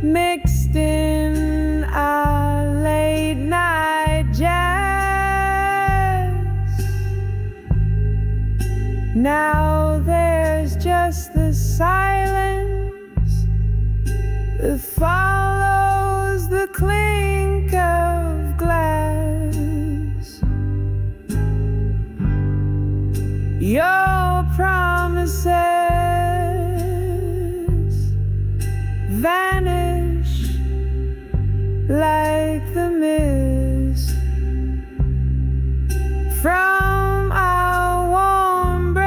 Speaker 1: mixed in our late night jazz. Now there's just the silence that follows the clink of glass. Your promises vanish like the mist from our warm breath,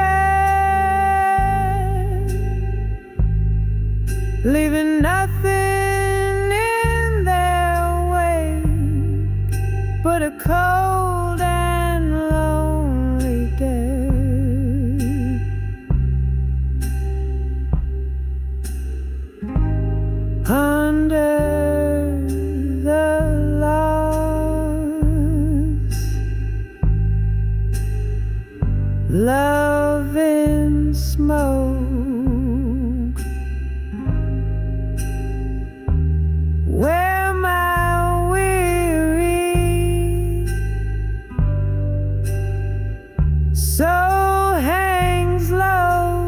Speaker 1: leaving nothing in their wake but a cold and lonely death. Under the lost love in smoke, where my weary soul hangs low,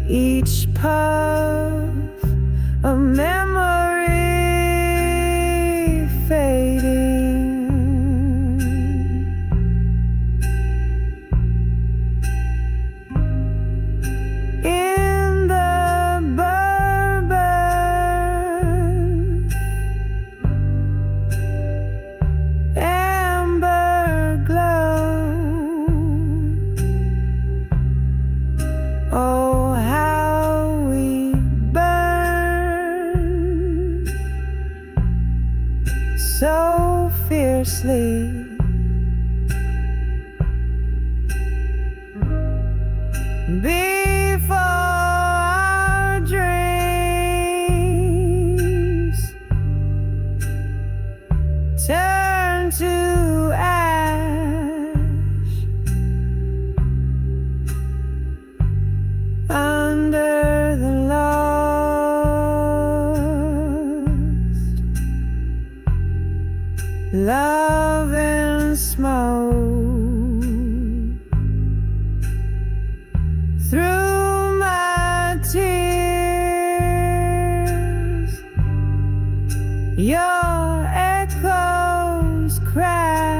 Speaker 1: each puff a memory fading. sleep. Before our dreams turn to ash under the lost love and smoke. Through my tears, your echoes crash.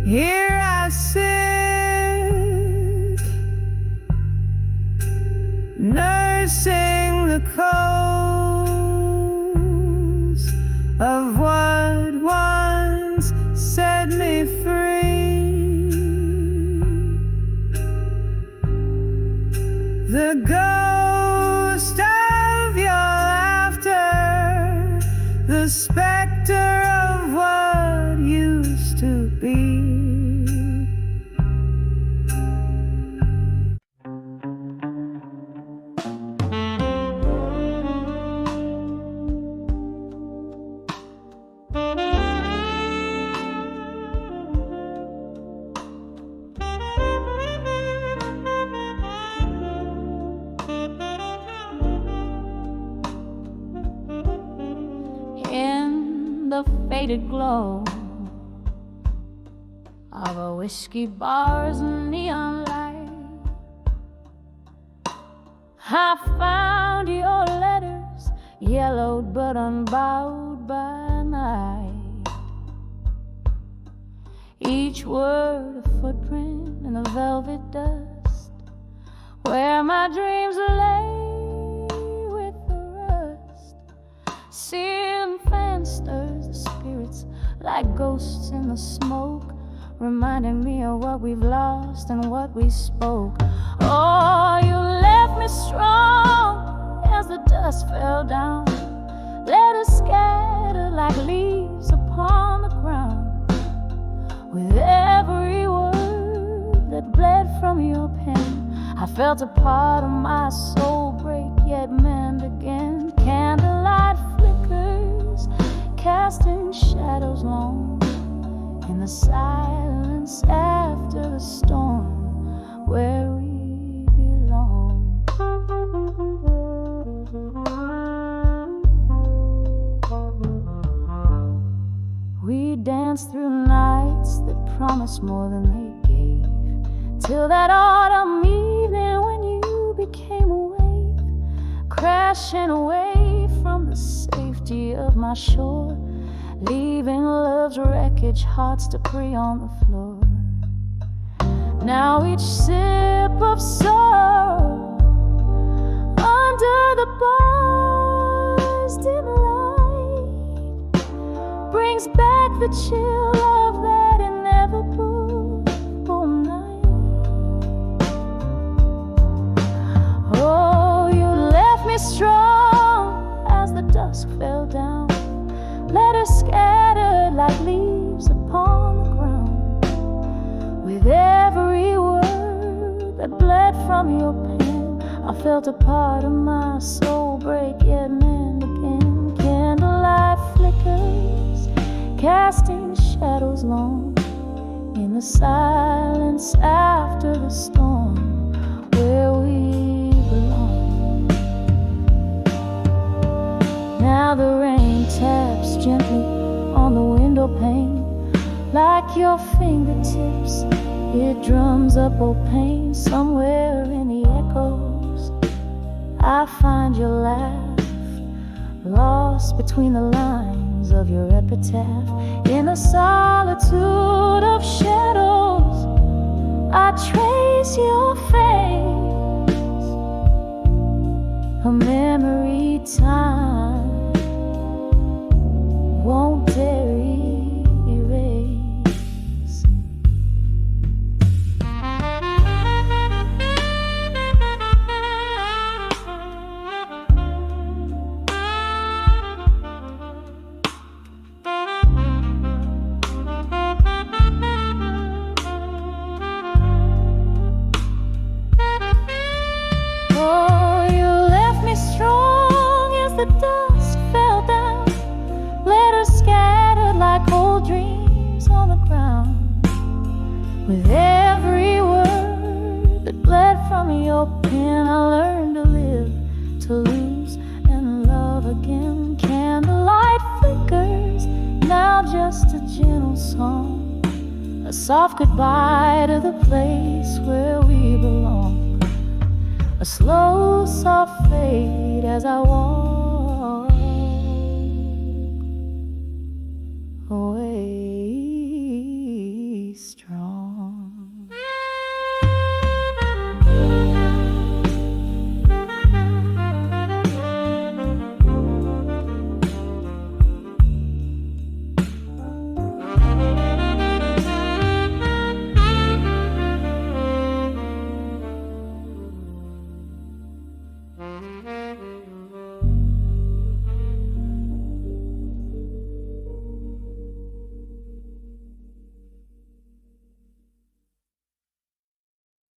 Speaker 1: Here I sit, nursing the coals of what once set me free. The ghost of your laughter, the specter of what used to be.
Speaker 2: In the faded glow of a whiskey bar's neon light, I found your letters, yellowed but unbowed by night. Each word a footprint in the velvet dust, where my dreams lay with the rust. Searing fan stirs the spirits like ghosts in the smoke, reminding me of what we've lost and what we spoke. Oh, you left me strong as the dust fell down. Let us scatter like leaves upon the ground. With every word that bled from your pen, I felt a part of my soul break, yet mend again. Candlelight flickers, casting shadows long in the silence after the storm, where we belong. We danced through nights that promised more than they gave, till that autumn evening when you became a wave, crashing away from the safety of my shore, leaving love's wreckage, hearts to prey on the floor. Now each sip of sorrow under the bar's dim light brings back the chill of that inevitable night. Oh, you left me strong as the dusk fell down. Let us scatter like leaves upon the ground. With every word that bled from your pen, I felt a part of my soul break, yet mend again. Candlelight flickers, casting shadows long in the silence after the storm, where we belong. Now the rain taps gently on the window pane, like your fingertips, it drums up old pain. Somewhere in the echoes I find your laugh, lost between the lines of your epitaph. In the solitude of shadows I trace your face, a memory time the dusk fell down, letters scattered like old dreams on the ground. With every word that bled from your pen, I learned to live, to lose, and love again. Candlelight flickers, now just a gentle song, a soft goodbye to the place where we belong. A slow, soft fade as I walk